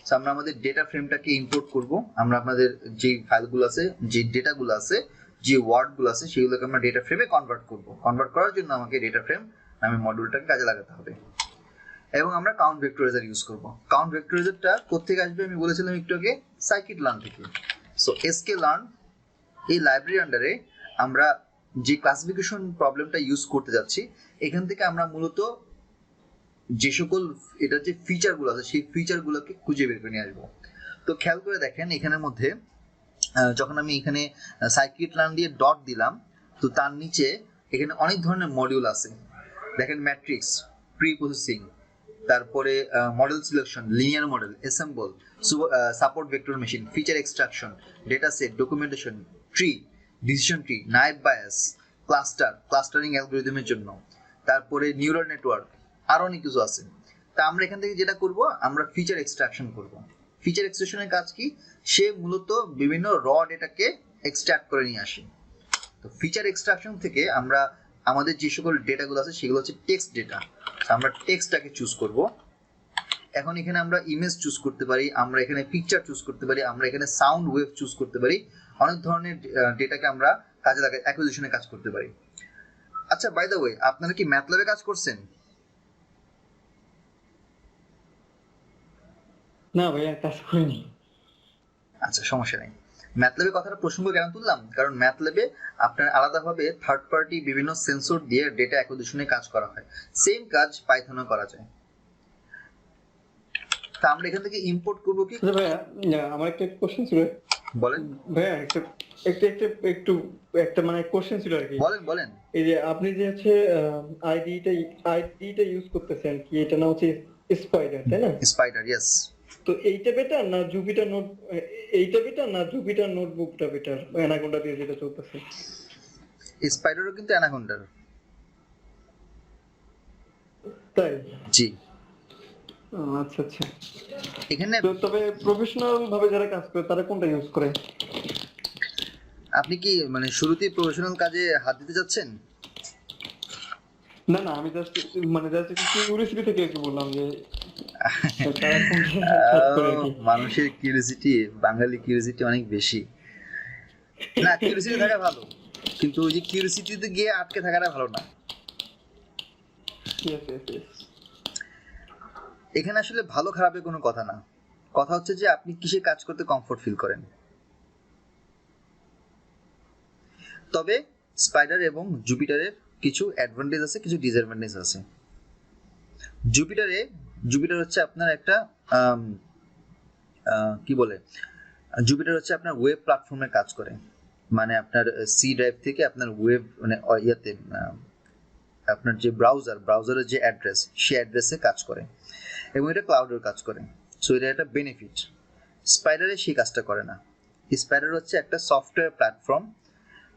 So আমরা আমাদের ডেটা ফ্রেমটাকে ইম্পোর্ট করব। আমরা আপনাদের যে ফাইলগুলো আছে, যে ডেটাগুলো আছে, যে ওয়ার্ডগুলো আছে, সেগুলোকে আমরা ডেটা ফ্রেমে কনভার্ট করব। কনভার্ট করার জন্য আমাকে ডেটা ফ্রেম নামে মডিউলটাকে কাজে লাগাতে হবে। এবং আমরা কাউন্ট ভেক্টরাইজার ইউজ করব। কাউন্ট ভেক্টরাইজারটা কোত্থেকে আসবে আমি বলেছিলাম একটু আগে, scikit-learn থেকে। সো sklearn এই লাইব্রেরি আন্ডারে আমরা যে ক্লাসিফিকেশন প্রবলেমটা ইউজ করতে যাচ্ছি, এখান থেকে আমরা মূলত যে সকল এটার যে ফিচারগুলো আছে সেই ফিচারগুলোকে খুঁজে বের করে নিয়ে আসবো। তো খেয়াল করে দেখেন এখানের মধ্যে যখন আমি এখানে scikit-learn দিয়ে ডট দিলাম, তো তার নিচে এখানে অনেক ধরনের মডিউল আছে। দেখেন ম্যাট্রিক্স, প্রি প্রসেসিং, তারপরে model selection, linear model, assemble, support vector machine, feature extraction, data set, documentation, tree, decision tree, naive bias, clustering অ্যালগরিদমের জন্য, তারপরে নিউরাল নেটওয়ার্ক, আরো অনেক কিছু আছে। তা আমরা এখান থেকে যেটা করব, আমরা ফিচার এক্সট্রাকশন করব। ফিচার এক্সট্রাকশনের কাজ কি? সে মূলত বিভিন্ন র ডেটাকে এক্সট্রাক্ট করে নিয়ে আসে। তো ফিচার এক্সট্রাকশন থেকে আমরা আমাদের যে সকল ডেটাগুলো আছে সেগুলো হচ্ছে টেক্সট ডেটা। আমরা টেক্সটটাকে চুজ করব। এখন এখানে আমরা ইমেজ চুজ করতে পারি, আমরা এখানে পিকচার চুজ করতে পারি, আমরা এখানে সাউন্ড ওয়েভ চুজ করতে পারি। অনেক ধরনের ডেটাকে আমরা কাজে লাগাই, অ্যাকুইজিশনে কাজ করতে পারি। আচ্ছা, বাই দ্য ওয়ে, আপনারা কি ম্যাথল্যাবে কাজ করছেন? না ভাইয়া, কাজ করিনি। আচ্ছা, সমস্যা নেই। ম্যাথল্যাবে কথাটা প্রসঙ্গ কেন তুললাম, কারণ ম্যাথল্যাবে আপনার আলাদাভাবে থার্ড পার্টি বিভিন্ন সেন্সর দিয়ে ডেটা অ্যাকুইজিশনে কাজ করা হয়। সেম কাজ পাইথনে করা যায়। তা আমরা এখান থেকে ইম্পোর্ট করব কি? ভাইয়া আমার একটা কোশ্চেন ছিল। বলেন ভাইয়া, একটা মানে কোশ্চেন ছিল আর কি। বলেন। এই যে আপনি যে হচ্ছে আইডিটা ইউজ করতেছেন, কি এটা না হচ্ছে স্পাইডার, তাই না? Spider, yes. তো এইটা বেটার না জুপিটার নোট, এইটা বেটার না জুপিটার নোটবুকটা বেটার, অ্যানাকোন্ডা দিয়ে যেটা চলতেছে? স্পাইডারও কিন্তু অ্যানাকোন্ডার। তাই? জি। আচ্ছা আচ্ছা। এখানে তবে প্রফেশনাল ভাবে যারা কাজ করে তারা কোনটা ইউজ করে? আপনি কি মানে শুরুতেই প্রফেশনাল কাজে হাত দিতে যাচ্ছেন? না, আমি জাস্ট একটু কিউরিওসিটি থেকে একটু বললাম যে মানুষের কিউরিওসিটি, বাঙালি কিউরিওসিটি অনেক বেশি। না, কিউরিওসিটি থাকা ভালো, কিন্তু ওই যে কিউরিওসিটিতে গিয়ে আটকে থাকাটা ভালো না। এখানে আসলে ভালো খারাপের কোনো কথা না, কথা হচ্ছে যে আপনি কিসে কাজ করতে কমফোর্ট ফিল করেন। তবে স্পাইডার এবং জুপিটারের কিছু অ্যাডভান্টেজ আছে, কিছু ডিসঅ্যাডভান্টেজ আছে। জুপিটার হচ্ছে আপনার একটা কি বলে, জুপিটার হচ্ছে আপনার ওয়েব প্ল্যাটফর্মে কাজ করে। মানে আপনার সি ড্রাইভ থেকে আপনার ওয়েব মানে ইয়াতে আপনার যে ব্রাউজারের যে অ্যাড্রেস, সেই অ্যাড্রেসে কাজ করে এবং এটা ক্লাউডের কাজ করে। সো এটা একটা বেনিফিট। স্পাইডারে সেই কাজটা করে না। স্পাইডার হচ্ছে একটা সফটওয়্যার প্ল্যাটফর্ম,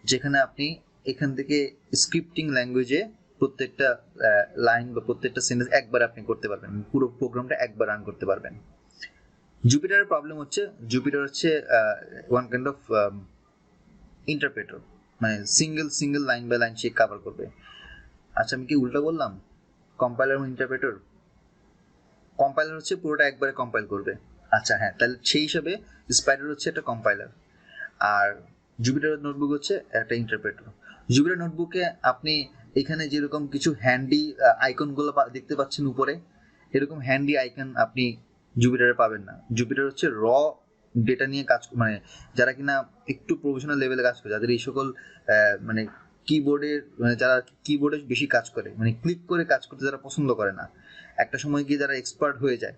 যেখানে আপনি এখান থেকে স্ক্রিপ্টিং ল্যাঙ্গুয়েজে প্রত্যেকটা লাইন বা প্রত্যেকটা সেন্টেন্স একবার আপনি করতে পারবেন, পুরো প্রোগ্রামটা একবার রান করতে পারবেন। জুপিটারের প্রবলেম হচ্ছে, জুপিটার হচ্ছে ওয়ান কাইন্ড অফ ইন্টারপ্রেটর, মানে সিঙ্গেল লাইন বাই লাইন সে কভার করবে। আচ্ছা, আমি কি উল্টা বললাম? কম্পাইলার এবং ইন্টারপ্রেটর। কম্পাইলার হচ্ছে পুরোটা একবারে কম্পাইল করবে। আচ্ছা হ্যাঁ, তাহলে সেই হিসাবে স্পাইডার হচ্ছে একটা কম্পাইলার, আর জুপিটার নোটবুক হচ্ছে একটা ইন্টারপ্রেটার। জুপিটার নোটবুকে আপনি এখানে যেরকম কিছু হ্যান্ডি আইকনগুলো দেখতে পাচ্ছেন উপরে, এরকম হ্যান্ডি আইকন আপনি জুপিটারে পাবেন না। জুপিটার হচ্ছে র ডেটা নিয়ে কাজ, মানে যারা কিনা একটু প্রফেশনাল লেভেলে কাজ করে, যাদের এই সকল মানে কিবোর্ডের, মানে যারা কিবোর্ডে বেশি কাজ করে, মানে ক্লিক করে কাজ করতে যারা পছন্দ করে না, একটা সময় গিয়ে যারা এক্সপার্ট হয়ে যায়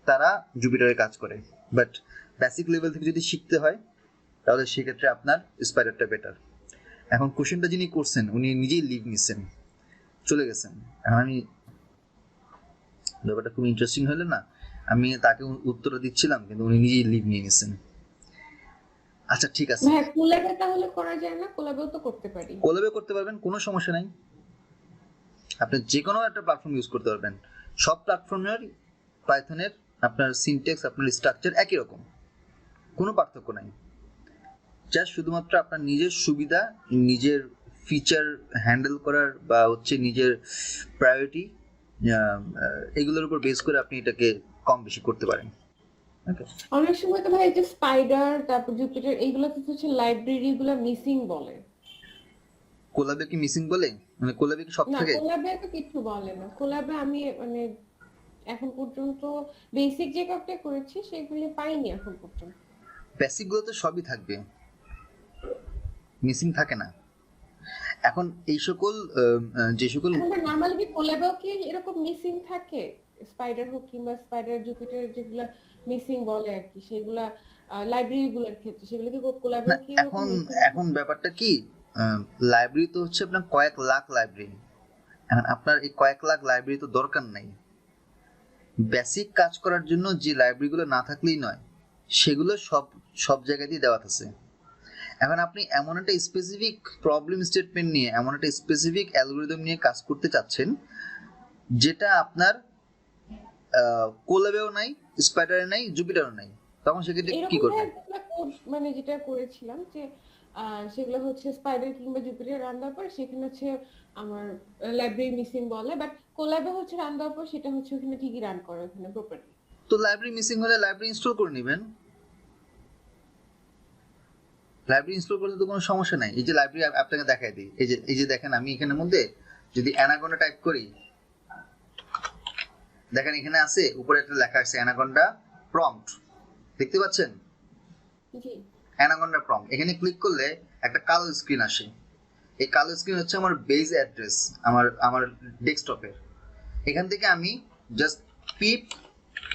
তারা জুপিটারে কাজ করে। বাট বেসিক লেভেল থেকে যদি শিখতে হয় তাহলে সেক্ষেত্রে আপনার স্পাইডারটা বেটার। এখন কোশ্চেনটা যিনি করছেন উনি নিজেই লিভ নিচ্ছেন, চলে গেছেন। এখন আমি, ব্যাপারটা খুব ইন্টারেস্টিং হলো না, আমি তাকে উত্তরটা দিচ্ছিলাম কিন্তু উনি নিজেই লিভ নিয়ে নিয়েছেন। আচ্ছা ঠিক আছে, ভাই কোলাবে তাহলে করা যায় না? কোলাবেও তো করতে পারি। কোলাবে করতে পারবেন, কোনো সমস্যা নাই। আপনি যে কোনো একটা প্ল্যাটফর্ম ইউজ করতে পারবেন। সব প্ল্যাটফর্মের পাইথনের আপনার সিনট্যাক্স, আপনার স্ট্রাকচার একই রকম, কোনো পার্থক্য নাই। জাস্ট শুধুমাত্র আপনার নিজের সুবিধা, নিজের ফিচার হ্যান্ডেল করার বা হচ্ছে নিজের প্রায়োরিটি, এগুলোর উপর বেস করে আপনি এটাকে কম বেশি করতে পারেন। ওকে, অনেক সময় তো ভাই যে স্পাইডার তারপর জুপিটার এইগুলো তো হচ্ছে লাইব্রেরি গুলো মিসিং বলে। কোলাবে কি মিসিং বলে? মানে কোলাবে কি সব না, থেকে? কোলাবে তো কিছু বলে না। কোলাবে আমি মানে এখন পর্যন্ত বেসিক যে কাজটা করেছি সেগুলো পাইনি এখন পর্যন্ত। বেসিক গুলো তো সবই থাকবে, মিসিং থাকে না। এখন এই সকল যে সকল এখন নরমালি কি কোলাবেও কি এরকম মিসিং থাকে? স্পাইডার হোক কিংবা স্পাইডার জুপিটার যেগুলা মিসিং বলে আর কি, সেগুলা লাইব্রেরি গুলোর ক্ষেত্রে সেগুলো কি না, কোলাবেও কি এরকম এখন missing এখন ব্যাপারটা কি, লাইব্রেরি তো হচ্ছে আপনার কয়েক লাখ লাইব্রেরি। এখন আপনার এই কয়েক লাখ লাইব্রেরি তো দরকার নাই। বেসিক কাজ করার জন্য যে লাইব্রেরিগুলো না থাকলেই নয়, সেগুলো সব সব জায়গাতেই দেওয়া আছে। এখন আপনি এমন একটা স্পেসিফিক প্রবলেম স্টেটমেন্ট নিয়ে, এমন একটা স্পেসিফিক অ্যালগরিদম নিয়ে কাজ করতে চাচ্ছেন যেটা আপনার কোলাবেও নাই, স্পাইডারে নাই, জুপিটারও নাই, তখন সেক্ষেত্রে কি এরকম করবেন? কোড মানে যেটা করেছিলাম যে সেগুলো হচ্ছে স্পাইডার কিংবা জুপিটার রান দেওয়ার পর সেখানে হচ্ছে আমার লাইব্রেরি মিসিং বলে, বাট কোলাবে হচ্ছে রান দেওয়ার পর সেটা হচ্ছে ওখানে ঠিকই রান করে ওখানে প্রপারলি। তো লাইব্রেরি মিসিং হলে লাইব্রেরি ইনস্টল করে নেবেন। লাইব্রেরি ইনস্টল করতে তো কোনো সমস্যা নাই। এই যে লাইব্রেরি আপনাকে দেখাই দিই, এই যে দেখেন, আমি এখানের মধ্যে যদি অ্যানাকোন্ডা টাইপ করি, দেখেন এখানে আছে উপরে একটা লেখা আছে অ্যানাকোন্ডা প্রম্পট, দেখতে পাচ্ছেন? জি, অ্যানাকোন্ডা প্রম্পট, এখানে ক্লিক করলে একটা কালো স্ক্রিন আসে। এই কালো স্ক্রিন হচ্ছে আমার বেস অ্যাড্রেস, আমার ডেস্কটপের। এখান থেকে আমি জাস্ট পিপ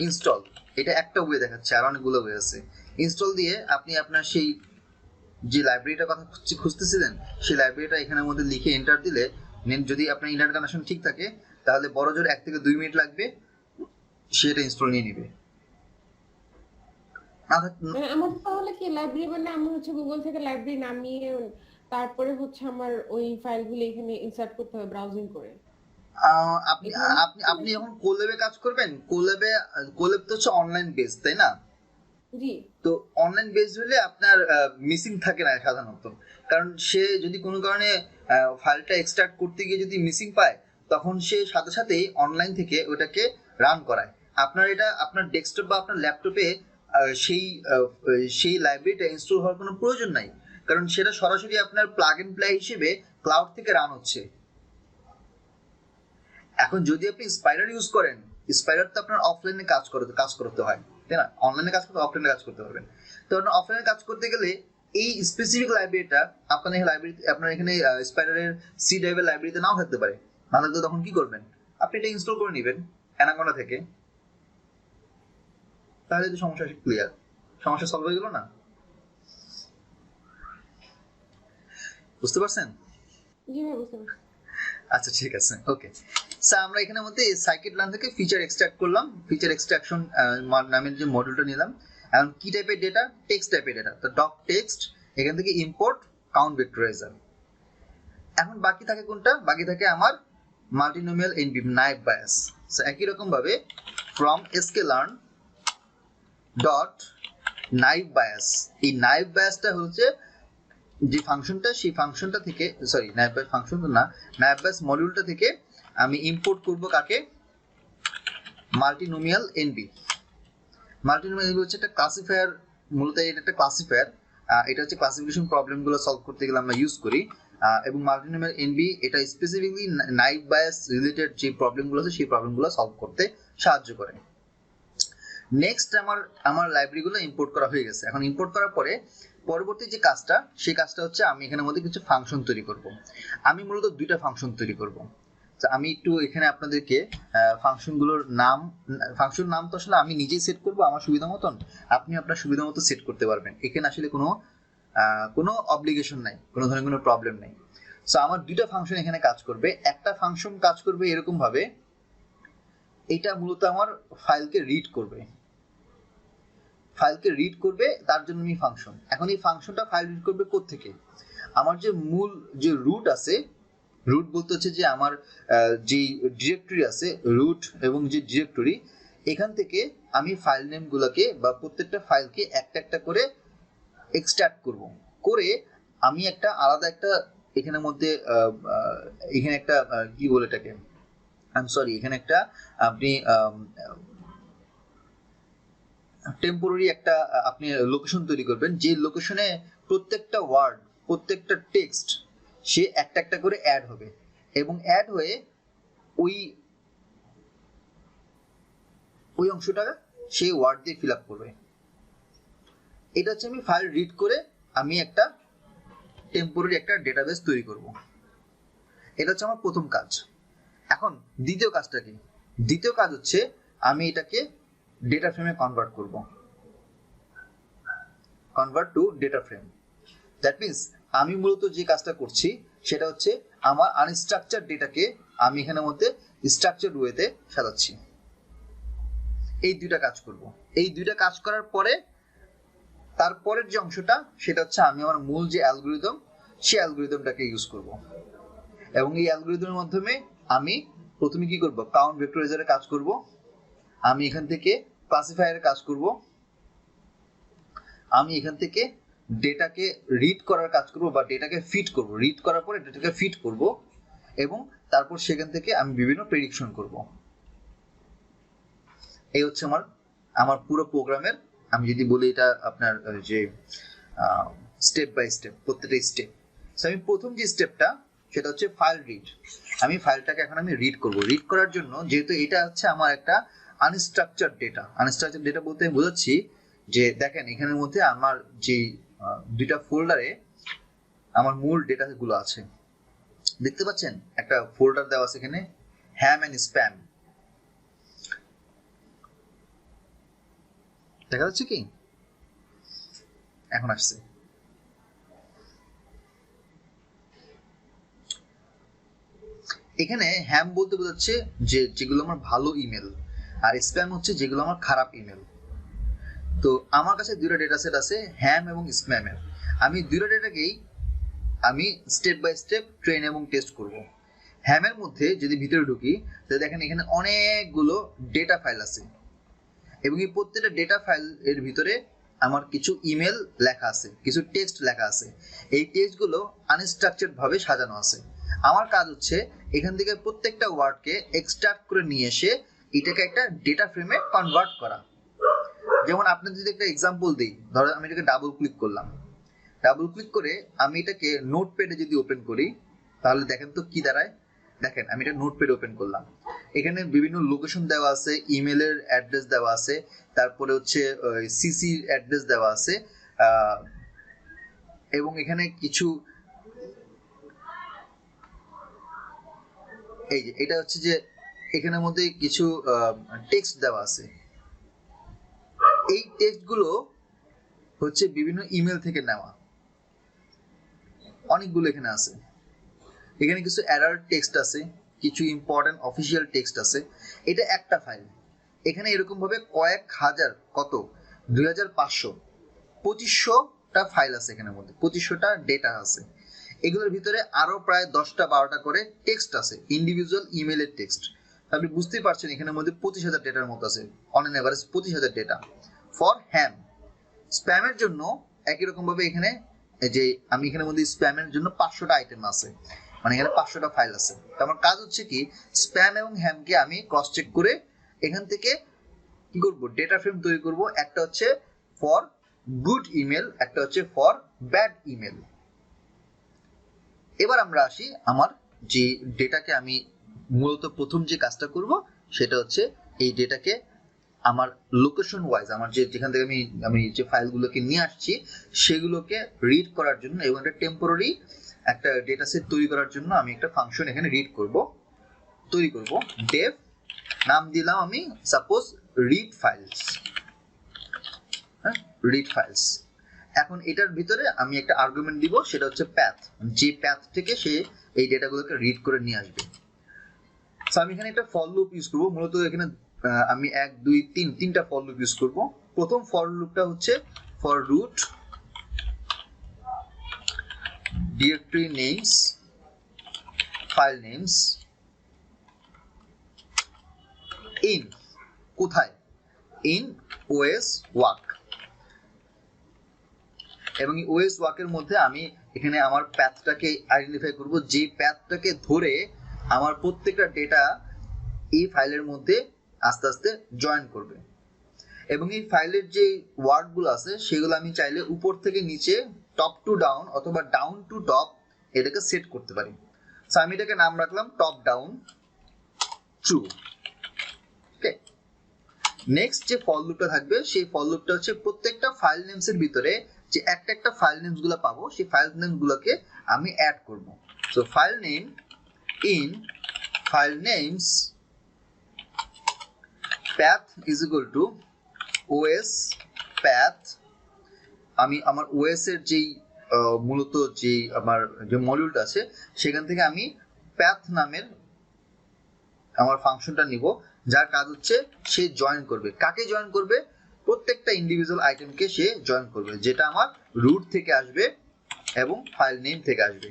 ইনস্টল, এটা একটা ওয়ে দেখাচ্ছে, আর অনেকগুলো ওয়ে আছে। ইনস্টল দিয়ে আপনি আপনার সেই যে লাইব্রেরিটার কথা খুঁজতেছিলেন সেই লাইব্রেরিটা এখানের মধ্যে লিখে এন্টার দিলে, যদি আপনার ইন্টারনেট কানেকশন ঠিক থাকে তাহলে বড় জোর 1 থেকে 2 মিনিট লাগবে, সেটা ইনস্টল নিয়ে নিবে। মানে আমার তাহলে কি লাইব্রেরি মানে আমি হচ্ছে গুগল থেকে লাইব্রেরি নামিয়ে তারপরে হচ্ছে আমার ওই ফাইলগুলো এখানে ইনসার্ট করতে হবে ব্রাউজিং করে? আপনি আপনি আপনি যখন কোলেবে কাজ করবেন, কোলেব তো হচ্ছে অনলাইন বেস, তাই না? জি, তো অনলাইন বেসড হলে আপনার মিসিং থাকে না সাধারণত, কারণ সে যদি কোনো কারণে ফাইলটা এক্সট্রাক্ট করতে গিয়ে যদি মিসিং পায়, তখন সে সাথে সাথেই অনলাইন থেকে ওটাকে রান করায়। আপনার এটা আপনার ডেস্কটপ বা আপনার ল্যাপটপে সেই লাইব্রেরিটা ইনস্টল হওয়ার কোনো প্রয়োজন নাই, কারণ সেটা সরাসরি আপনার প্লাগ এন্ড প্লে হিসেবে ক্লাউড থেকে রান হচ্ছে। এখন যদি আপনি স্পাইডার ইউজ করেন, স্পাইডার তো আপনার অফলাইনে কাজ করতে হয়, তাই না? অনলাইনে কাজ করতে, অফলাইনে কাজ করতে পারবেন। তো আপনার অফলাইনে কাজ করতে গেলে এই স্পেসিফিক লাইব্রেরিটা আপনার এই লাইব্রেরি, আপনার এখানে স্পাইডারের সি ড্রাইভের লাইব্রেরিতে নাও থাকতে পারে। না থাকলে তখন কি করবেন? আপনি এটা ইনস্টল করে নেবেন অ্যানাকোন্ডা থেকে, তাহলে তো সমস্যা ক্লিয়ার, সমস্যা সলভ হয়ে গেল না? বুঝতে পারছেন? জি ভাই বুঝতে পারছি। আচ্ছা ঠিক আছে, ওকে। স্যার আমরা এখানের মধ্যে সাইকিট লার্ন থেকে ফিচার এক্সট্রাক্ট করলাম, ফিচার এক্সট্রাকশন নামের যে মডিউলটা নিলাম। এখন কি টাইপের ডেটা? টেক্সট টাইপের ডেটা। তো ডক টেক্সট, এখান থেকে ইম্পোর্ট কাউন্ট ভেক্টরাইজার। এখন বাকি থাকে কোনটা? বাকি থাকে আমার মাল্টিনোমিয়াল এনভি নাইভ বায়াস। সো একই রকম ভাবে from sklearn dot naive bias, এই নাইভ বায়াসটা হচ্ছে যে ফাংশনটা, সেই ফাংশনটা থেকে, সরি নাইভ বায়াস ফাংশন না, নাইভ বায়াস মডিউলটা থেকে আমি ইম্পোর্ট করব কাকে? মাল্টিনোমিয়াল এনবি। মাল্টিনোমিয়াল এনবি হচ্ছে একটা ক্লাসিফায়ার, মূলত এটা একটা ক্লাসিফায়ার। এটা হচ্ছে ক্লাসিফিকেশন প্রবলেমগুলো সলভ করতে গেলে আমরা ইউজ করি। এবং মাল্টিনোমিয়াল এনবি এটা স্পেসিফিকলি নাইভ বায়াস রিলেটেড যে প্রবলেমগুলো আছে সেই প্রবলেমগুলো সলভ করতে সাহায্য করে। নেক্সট আমার লাইব্রেরিগুলো ইম্পোর্ট করা হয়ে গেছে। এখন ইম্পোর্ট করার পরে পরবর্তী যে কাজটা, সেই কাজটা হচ্ছে আমি এখানের মধ্যে কিছু ফাংশন তৈরি করব। আমি মূলত দুইটা ফাংশন তৈরি করব। তো আমি একটু এখানে আপনাদেরকে ফাংশনগুলোর ফাংশন নাম তো আসলে আমি নিজেই সেট করব আমার সুবিধা মতন, আপনি আপনার সুবিধা মতো সেট করতে পারবেন। এখানে আসলে কোনো অব্লিগেশন নাই, কোনো ধরনের কোনো প্রবলেম নাই। সো আমার দুইটা ফাংশন এখানে কাজ করবে। একটা ফাংশন কাজ করবে এরকম ভাবে, এটা মূলত আমার ফাইলকে রিড করবে, তার জন্য আমি ফাংশন। এখন এই ফাংশনটা ফাইল রিড করবে কোত্থেকে? আমার যে মূল যে রুট আছে, রুট বলতে হচ্ছে যে আমার যে ডিরেক্টরি আছে, রুট এবং যে ডিরেক্টরি, এখান থেকে আমি ফাইল নেমগুলোকে বা প্রত্যেকটা ফাইলকে একটা একটা করে এক্সট্রাক্ট করব, করে আমি একটা আলাদা একটা এখানের মধ্যে এখানে একটা কি বলে এটাকে, এখানে একটা আপনি টেম্পোরারি একটা আপনি লোকেশন তৈরি করবেন, যে লোকেশনে প্রত্যেকটা ওয়ার্ড, প্রত্যেকটা টেক্সট সে একটা একটা করে অ্যাড হবে, এবং অ্যাড হয়ে ওই অংশটা সেই ওয়ার্ড দিয়ে ফিল আপ করবে। এটা হচ্ছে আমি ফাইল রিড করে আমি একটা টেম্পোরারি একটা ডেটাবেস তৈরি করব। এটা হচ্ছে আমার প্রথম কাজ। এখন দ্বিতীয় কাজটা কি? দ্বিতীয় কাজ হচ্ছে আমি এটাকে ডেটা ফ্রেমে কনভার্ট করব, convert to data frame. That means আমি মূলত যে কাজটা করছি সেটা হচ্ছে আমার আনস্ট্রাকচার ডেটাকে আমি এখানের মধ্যে স্ট্রাকচারড ওয়েতে সাজাচ্ছি। এই দুইটা কাজ করব। এই দুইটা কাজ করার পরে তারপরের যে অংশটা সেটা হচ্ছে আমি আমার মূল যে অ্যালগরিদম, সেই অ্যালগরিদমটাকে ইউজ করব। এবং এই অ্যালগরিদমের মাধ্যমে আমি প্রথমে কি করব? কাউন্ট ভেক্টরাইজারে কাজ করব, আমি এখান থেকে ক্লাসিফায়ারে কাজ করব, আমি এখান থেকে ডেটাকে রিড করার কাজ করব বা ডেটাকে ফিট করব, রিড করার পরে ডেটাকে ফিট করব, এবং তারপর সেখান থেকে আমি বিভিন্ন প্রেডিকশন করব। এই হচ্ছে আমার পুরো প্রোগ্রামের, আমি যদি বলি এটা আপনার যে স্টেপ বাই স্টেপ, প্রত্যেকটা স্টেপ। সো আমি প্রথম যে স্টেপটা সেটা হচ্ছে ফাইল রিড। আমি ফাইলটাকে এখন আমি রিড করব। রিড করার জন্য, যেহেতু এটা হচ্ছে আমার একটা আনস্ট্রাকচারড ডেটা, আনস্ট্রাকচারড ডেটা বলতে আমি বোঝাচ্ছি যে দেখেন এখানের মধ্যে আমার যে দুইটা ফোল্ডারে আমার মূল ডেটা গুলো আছে, দেখতে পাচ্ছেন একটা ফোল্ডার দেওয়া আছে এখানে, হ্যাম এন্ড স্প্যাম। দেখা যাচ্ছে কি? এখন আসছে। এখানে হ্যাম বলতে বোঝাচ্ছে যে যেগুলো আমার ভালো ইমেল, আর স্প্যাম হচ্ছে যেগুলো আমার খারাপ ইমেল। তো আমার কাছে দুইটা ডেটা সেট আছে, হ্যাম এবং স্প্যামের। আমি দুইটা ডেটাকেই আমি স্টেপ বাই স্টেপ ট্রেন এবং টেস্ট করব। হ্যামের মধ্যে যদি ভিতরে ঢুকি তাহলে দেখেন এখানে অনেকগুলো ডেটা ফাইল আছে, এবং এই প্রত্যেকটা ডেটা ফাইল এর ভিতরে আমার কিছু ইমেল লেখা আছে, কিছু টেক্সট লেখা আছে। এই টেক্সটগুলো আনস্ট্রাকচারড ভাবে সাজানো আছে। আমার কাজ হচ্ছে এখান থেকে প্রত্যেকটা ওয়ার্ডকে এক্সট্রাক্ট করে নিয়ে এসে এটাকে একটা ডেটা ফ্রেমে কনভার্ট করা। যেমন আপনাদের যদি একটা এক্সাম্পল দিই, ধরো আমি এটাকে ডাবল ক্লিক করলাম, ডাবল ক্লিক করে আমি এটাকে নোটপ্যাডে যদি ওপেন করি তাহলে দেখেন তো কি দাঁড়ায়। দেখেন আমি এটা নোটপ্যাড ওপেন করলাম, এখানে বিভিন্ন লোকেশন দেওয়া আছে, ইমেলের অ্যাড্রেস দেওয়া আছে, তারপরে হচ্ছে সিসি অ্যাড্রেস দেওয়া আছে, এবং এখানে কিছু এই যে এটা হচ্ছে যে এখানের মধ্যে কিছু টেক্সট দেওয়া আছে। এই টেক্সটগুলো হচ্ছে বিভিন্ন ইমেল থেকে নেওয়া, অনেকগুলো এখানে আছে। এখানে কিছু এরর টেক্সট আছে, কিছু ইম্পর্টেন্ট অফিসিয়াল টেক্সট আছে। এটা একটা ফাইল। এখানে এরকম ভাবে কয়েক হাজার, কত 2500-2500টা ফাইল আছে এখানের মধ্যে, 2500টা ডেটা আছে। এগুলোর ভিতরে আরো প্রায় 10টা 12টা করে টেক্সট আছে, ইন্ডিভিজুয়াল ইমেলের টেক্সট। আপনি বুঝতেই পারছেন এখানের মধ্যে 25,000 ডেটার মতো আছে, on an average 25,000 data. For ham স্প্যামের জন্য একই রকম ভাবে এখানে যে আমি এখানের মধ্যে স্প্যামের জন্য 500টা আইটেম আছে, মানে এখানে 500টা ফাইল আছে। তো আমার কাজ হচ্ছে কি, স্প্যাম এবং হ্যামকে আমি ক্রস চেক করে এখান থেকে কি করব, ডেটা ফ্রেম তৈরি করব। একটা হচ্ছে ফর গুড ইমেল, একটা হচ্ছে ফর ব্যাড ইমেল। এবার আমরা আসি আমার যে ডেটাকে আমি মূলত প্রথম যে কাজটা করব সেটা হচ্ছে এই ডেটাকে আমার লোকেশন ওয়াইজ, আমার যেখান থেকে আমি যে ফাইলগুলোকে নিয়ে আসছি সেগুলোকে রিড করার জন্য এবং একটা টেম্পোরারি একটা ডেটা সেট তৈরি করার জন্য আমি একটা ফাংশন এখানে তৈরি করব। ডেভ নাম দিলাম আমি সাপোজ রিড ফাইলস। হ্যাঁ, রিড ফাইলস। এখন এটার ভিতরে আমি একটা আর্গুমেন্ট দিব, সেটা হচ্ছে প্যাথ, যে প্যাথ থেকে সে এই ডেটাগুলোকে রিড করে নিয়ে আসবে। সো আমি এখানে একটা ফর লুপ ইউজ করব। মূলত এখানে আমি 1 2 3 তিনটা ফর লুপ ইউজ করব। প্রথম ফর লুপটা হচ্ছে for root directory names, file names in, কোথায়, ইন ওএস ওয়ার্ক। এবং এই ওএস ওয়ার্কের মধ্যে আমি এখানে আমার প্যাথটাকে আইডেন্টিফাই করব, যে প্যাথটাকে ধরে আমার প্রত্যেকটা ডেটা এই ফাইলের মধ্যে আস্তে আস্তে জয়েন করবে। এবং এই ফাইলের যে ওয়ার্ডগুলো আছে সেগুলো আমি চাইলে উপর থেকে নিচে, টপ টু ডাউন অথবা ডাউন টু টপ এটাকে সেট করতে পারি। সো আমি এটাকে নাম রাখলাম টপ ডাউন ট্রু। ওকে, নেক্সট যে ফর লুপটা থাকবে সেই ফর লুপটা হচ্ছে প্রত্যেকটা ফাইল নেমস এর ভিতরে যে একটা ফাইল নেমস গুলো পাবো সেই ফাইল নেমস গুলোকে আমি অ্যাড করব। So file name in file names path is equal to os path। আমি আমার os এর যেই মূলত যে আমার যে মডিউলটা আছে সেখান থেকে আমি path নামের আমার ফাংশনটা নিব, যার কাজ হচ্ছে সে জয়েন করবে। কাকে জয়েন করবে? প্রত্যেকটা ইন্ডিভিজুয়াল আইটেমকে সে জয়েন করবে, যেটা আমার রুট থেকে আসবে এবং ফাইল নেম থেকে আসবে।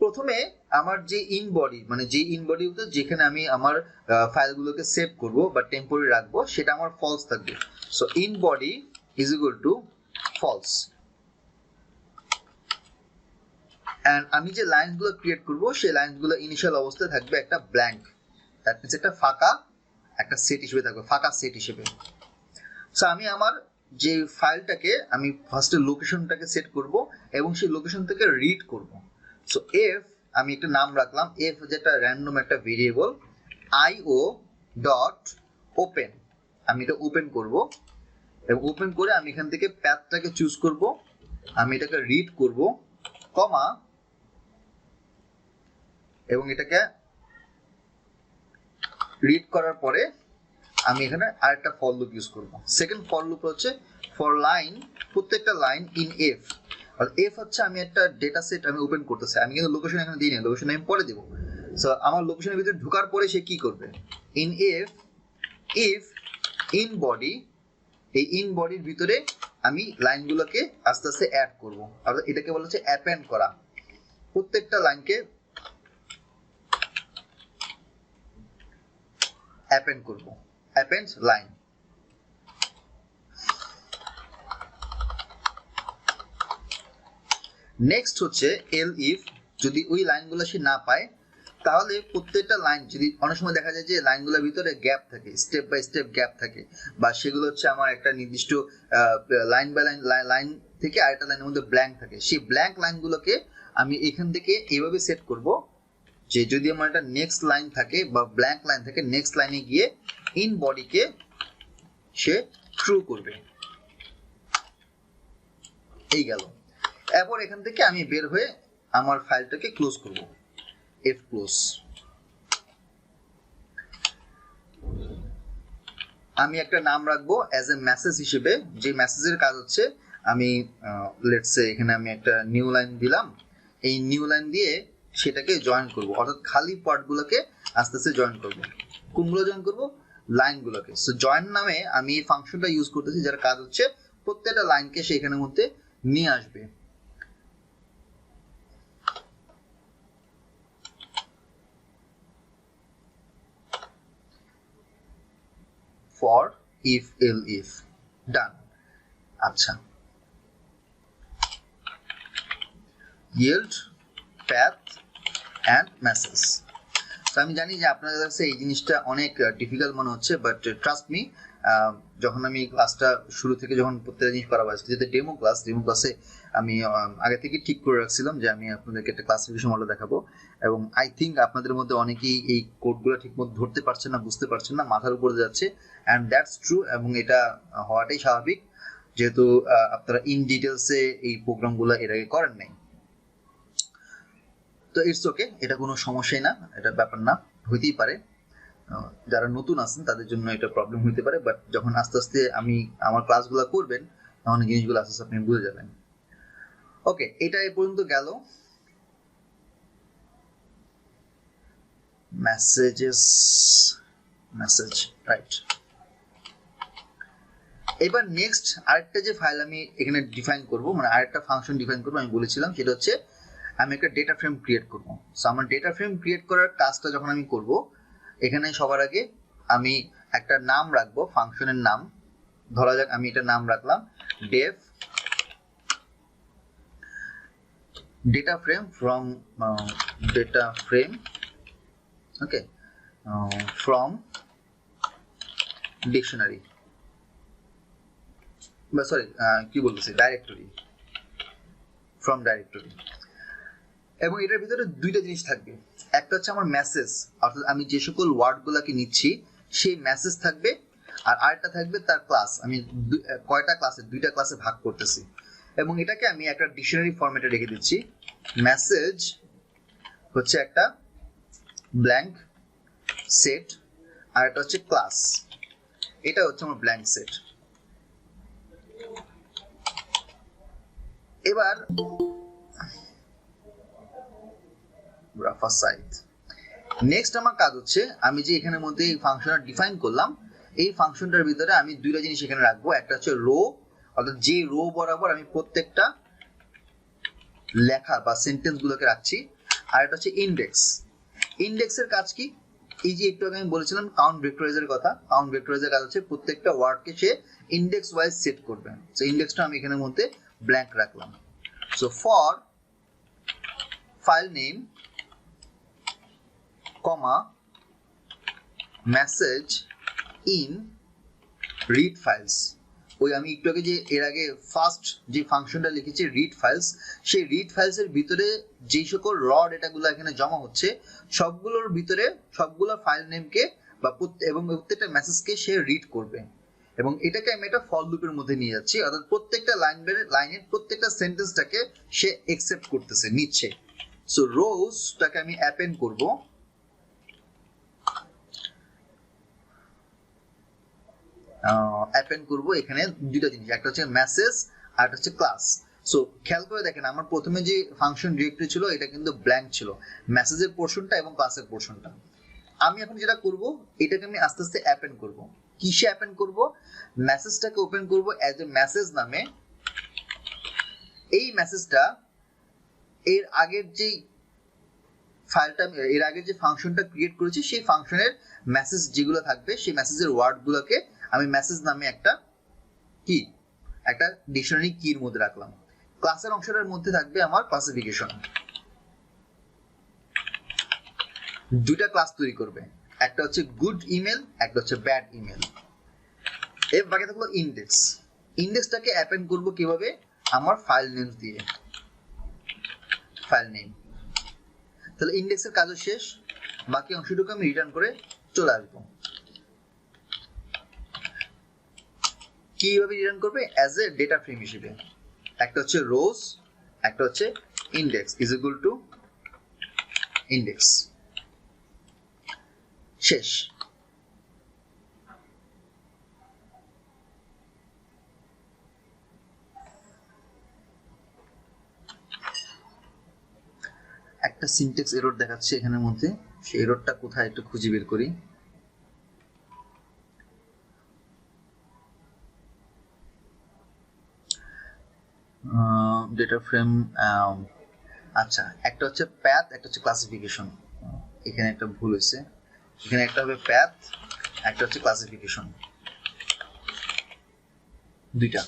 প্রথমে আমার যে ইন বডি, মানে যে ইন বডি যেখানে আমি আমার ফাইলগুলোকে সেভ করব বা টেম্পোরারি রাখবো, সেটা আমার ফলস থাকবে। So in body is equal to false. And আমি যে লাইনগুলো ক্রিয়েট করব সেই লাইনগুলো ইনিশিয়াল অবস্থায় থাকবে একটা ব্ল্যাঙ্ক, দ্যাট মিন্স একটা ফাঁকা একটা সেট হিসেবে থাকবে, ফাঁকা সেট হিসেবে। সো আমি আমার যে ফাইলটাকে আমি ফার্স্টে লোকেশনটাকে সেট করব এবং সেই লোকেশন থেকে রিড করব। সো এফ আমি একটা নাম রাখলাম, এফ যেটা র্যান্ডম একটা ভেরিয়েবল, আইও ডট ওপেন। আমি এটা ওপেন করব এবং ওপেন করে আমি এখান থেকে প্যাথটাকে চুজ করব, আমি এটাকে রিড করব, কমা, এবং এটাকে রিড করার পরে আমি এখানে আরেকটা ফর লুপ ইউজ করব। সেকেন্ড ফর লুপ হচ্ছে ফর লাইন, প্রত্যেকটা লাইন ইন এফ। আর এফ হচ্ছে আমি একটা ডেটা সেট আমি ওপেন করতেছি, আমি কিন্তু লোকেশন এখানে দিই না, লোকেশন আমি পরে দেব। সো আমার লোকেশনের ভিতরে ঢোকার পরে সে কি করবে, in F if in body, এই ইন বডির ভিতরে আমি লাইনগুলোকে আস্তে আস্তে অ্যাড করব। আর এটাকে বলা হচ্ছে অ্যাপেন্ড করা, প্রত্যেকটা লাইনকে অ্যাপেন্ড করব, অ্যাপেন্ড লাইন। নেক্সট হচ্ছে এল ইফ, যদি ওই লাইনগুলো সে না পায় তাহলে প্রত্যেকটা লাইন, যদি অনেক সময় দেখা যায় যে লাইনগুলোর ভিতরে গ্যাপ থাকে, স্টেপ বাই স্টেপ গ্যাপ থাকে, বা সেগুলো হচ্ছে আমার একটা নির্দিষ্ট লাইন বাই লাইন থেকে আরেকটা লাইনের মধ্যে ব্ল্যাঙ্ক থাকে, সেই ব্ল্যাঙ্ক লাইনগুলোকে আমি এখান থেকে এইভাবে সেট করব যে যদি আমার একটা নেক্সট লাইন থাকে বা ব্ল্যাঙ্ক লাইন থাকে, নেক্সট লাইনে গিয়ে ইন বডিকে সে ট্রু করবে। এই গেল। এরপর এখান থেকে আমি বের হয়ে আমার ফাইলটাকে ক্লোজ করব, এফ ক্লোজ। আমি একটা নাম রাখবো অ্যাজ এ মেসেজ হিসেবে, যে মেসেজের কাজ হচ্ছে আমি লেটস সে এখানে আমি একটা নিউ লাইন দিলাম, এই নিউ লাইন দিয়ে সেটাকে জয়েন করব, অর্থাৎ খালি পার্টগুলোকে আস্তে আস্তে জয়েন করব। কোনগুলো জয়েন করব? লাইনগুলোকে। সো জয়েন নামে আমি এই ফাংশনটা ইউজ করতেছি, যার কাজ হচ্ছে প্রত্যেকটা লাইনকে সেখানের মধ্যে নিয়ে আসবে। ফর ইফ এল ইফ, ডান। আচ্ছা, yield path and message। তো আমি জানি যে আপনাদের কাছে এই জিনিসটা অনেক ডিফিকাল্ট মনে হচ্ছে, বাট ট্রাস্ট মি, যখন আমি ক্লাসটা শুরু থেকে যখন প্রত্যেকটা জিনিস করাবো, যেহেতু ডেমো ক্লাসে আমি আগে থেকে ঠিক করে রাখছিলাম যে আমি আপনাদেরকে একটা ক্লাসিফিকেশন মডেল দেখাবো, এবং আই থিঙ্ক আপনাদের মধ্যে অনেকেই এই কোডগুলো ঠিকমতো ধরতে পারছেন না, বুঝতে পারছেন না, মাথার উপরে যাচ্ছে, অ্যান্ড দ্যাটস ট্রু, এবং এটা হওয়াটাই স্বাভাবিক, যেহেতু আপনারা ইন ডিটেলসে এই প্রোগ্রামগুলো এর আগে করেন নাই। তো ইটস ওকে, এটা কোনো সমস্যাই না, এটা ব্যাপার না, হইতেই পারে। যারা নতুন আছেন তাদের জন্য এটা প্রবলেম হইতে পারে, বাট যখন আস্তে আস্তে আমি আমার ক্লাসগুলো করবেন তখন এই জিনিসগুলো আস্তে আস্তে আপনি বুঝে যাবেন। ওকে, এটা এ পর্যন্ত গেল মেসেজ, রাইট। এবার নেক্সট আরেকটা যে ফাইল আমি এখানে ডিফাইন করব, মানে আরেকটা ফাংশন ডিফাইন করব, আমি বলেছিলাম সেটা হচ্ছে আমি একটা ডেটা ফ্রেম ক্রিয়েট করব। সো আমার ডেটা ফ্রেম ক্রিয়েট করার কাজটা যখন আমি করব, এখানে সবার আগে আমি একটা নাম রাখবো, ফাংশনের নাম। ধরা যাক আমি এটা নাম রাখলাম def data frame from data frame, okay, from dictionary, বা সরি কি বলতেছি, ডাইরেক্টরি, ফ্রম ডাইরেক্টরি। এবং এটার ভিতরে দুইটা জিনিস থাকবে, একটা হচ্ছে আমার মেসেজ, অর্থাৎ আমি যে সকল ওয়ার্ডগুলোকে নিচ্ছি সেই মেসেজ থাকবে, আর আরেকটা থাকবে তার ক্লাস। আমি কয়টা ক্লাসে, দুইটা ক্লাসে ভাগ করতেছি, এবং এটাকে আমি একটা ডিকশনারি ফরম্যাটে রেখে দিচ্ছি। মেসেজ হচ্ছে একটা ব্ল্যাঙ্ক সেট, আর এটা হচ্ছে ক্লাস, এটা হচ্ছে আমার ব্ল্যাঙ্ক সেট। এবার নেক্সট আমার কাজ হচ্ছে, আমি যে এখানের মধ্যে এই ফাংশনটা ডিফাইন করলাম, এই ফাংশনটার ভিতরে আমি দুইটা জিনিস এখানে রাখবো, একটা হচ্ছে রো, অর্থাৎ যে রো বরাবর আমি প্রত্যেকটা লেখা বা সেন্টেন্স গুলোকে রাখছি, আর এটা হচ্ছে ইন্ডেক্স। ইন্ডেক্সের কাজ কি? এই যে একটু আগে আমি বলেছিলাম কাউন্ট ভেক্টরাইজের কথা, কাউন্ট ভেক্টরাইজের কাজ হচ্ছে প্রত্যেকটা ওয়ার্ডকে সে ইন্ডেক্স ওয়াইজ সেট করবে। সো ইন্ডেক্সটা আমি এখানের মধ্যে ব্ল্যাঙ্ক রাখলাম। So for file name comma message in read files, ওই আমি একটু আগে যে এর আগে ফার্স্ট যে ফাংশনটা লিখেছি রিড ফাইলস, সেই রিড ফাইলস এর ভিতরে যেই সকল র ডেটাগুলো এখানে জমা হচ্ছে সবগুলোর ভিতরে সবগুলো ফাইল নেমকে বা এবং প্রত্যেকটা মেসেজকে সে রিড করবে, এবং এটাকে আমি একটা ফর লুপের মধ্যে নিয়ে যাচ্ছি, অর্থাৎ প্রত্যেকটা লাইনের প্রত্যেকটা সেন্টেন্সটাকে সে একসেপ্ট করতেছে, নিচ্ছে। সো রোজটাকে আমি অ্যাপেন্ড করব, অ্যাপেন্ড করব এখানে দুটো জিনিস, একটা হচ্ছে মেসেজ আর একটা হচ্ছে ক্লাস। সো খেয়াল করে দেখেন আমার প্রথমে যে ফাংশন ডিরেক্টরি ছিল এটা কিন্তু ব্ল্যাঙ্ক ছিল, মেসেজের পোর্শনটা এবং ক্লাসের পোর্শনটা। আমি এখন যেটা করব, এটাকে আমি আস্তে আস্তে অ্যাপেন্ড করব। কিসে অ্যাপেন্ড করব? মেসেজটাকে ওপেন করব অ্যাজ এ মেসেজ নামে। এই মেসেজটা এর আগের যে ফাইলটা, এর আগের যে ফাংশনটা ক্রিয়েট করেছি সেই ফাংশনের মেসেজ যেগুলো থাকবে সেই মেসেজের ওয়ার্ডগুলোকে আমি মেসেজ নামে একটা কি, একটা ডিকশনারি কির মধ্যে রাখলাম। ক্লাসের অংশটার মধ্যে থাকবে আমার ক্লাসিফিকেশন, দুইটা ক্লাস তৈরি করবে, একটা হচ্ছে গুড ইমেল, একটা হচ্ছে ব্যাড ইমেল। এর বাকি থাকলো ইন্ডেক্স। ইন্ডেক্সটাকে অ্যাপেন্ড করব কিভাবে? আমার ফাইল নেম দিয়ে, ফাইল নেম। তাহলে ইন্ডেক্সের কাজও শেষ, বাকি অংশটুকু আমি রিটার্ন করে চলে আসবো। কিভাবে রিটার্ন করবে? অ্যাজ এ ডেটা ফ্রেম হিসেবে, একটা হচ্ছে রোজ, একটা হচ্ছে index is equal two index. শেষ। একটা সিনট্যাক্স এরর দেখাচ্ছে এখানের মধ্যে, সেই এররটা কোথায় একটু খুঁজে বের করি। ডেটা ফ্রেম, আচ্ছা, একটা হচ্ছে প্যাথ, একটা হচ্ছে ক্লাসিফিকেশন। এখানে একটা ভুল হয়েছে, এখানে একটা হবে প্যাথ, একটা হচ্ছে ক্লাসিফিকেশন, দুইটা।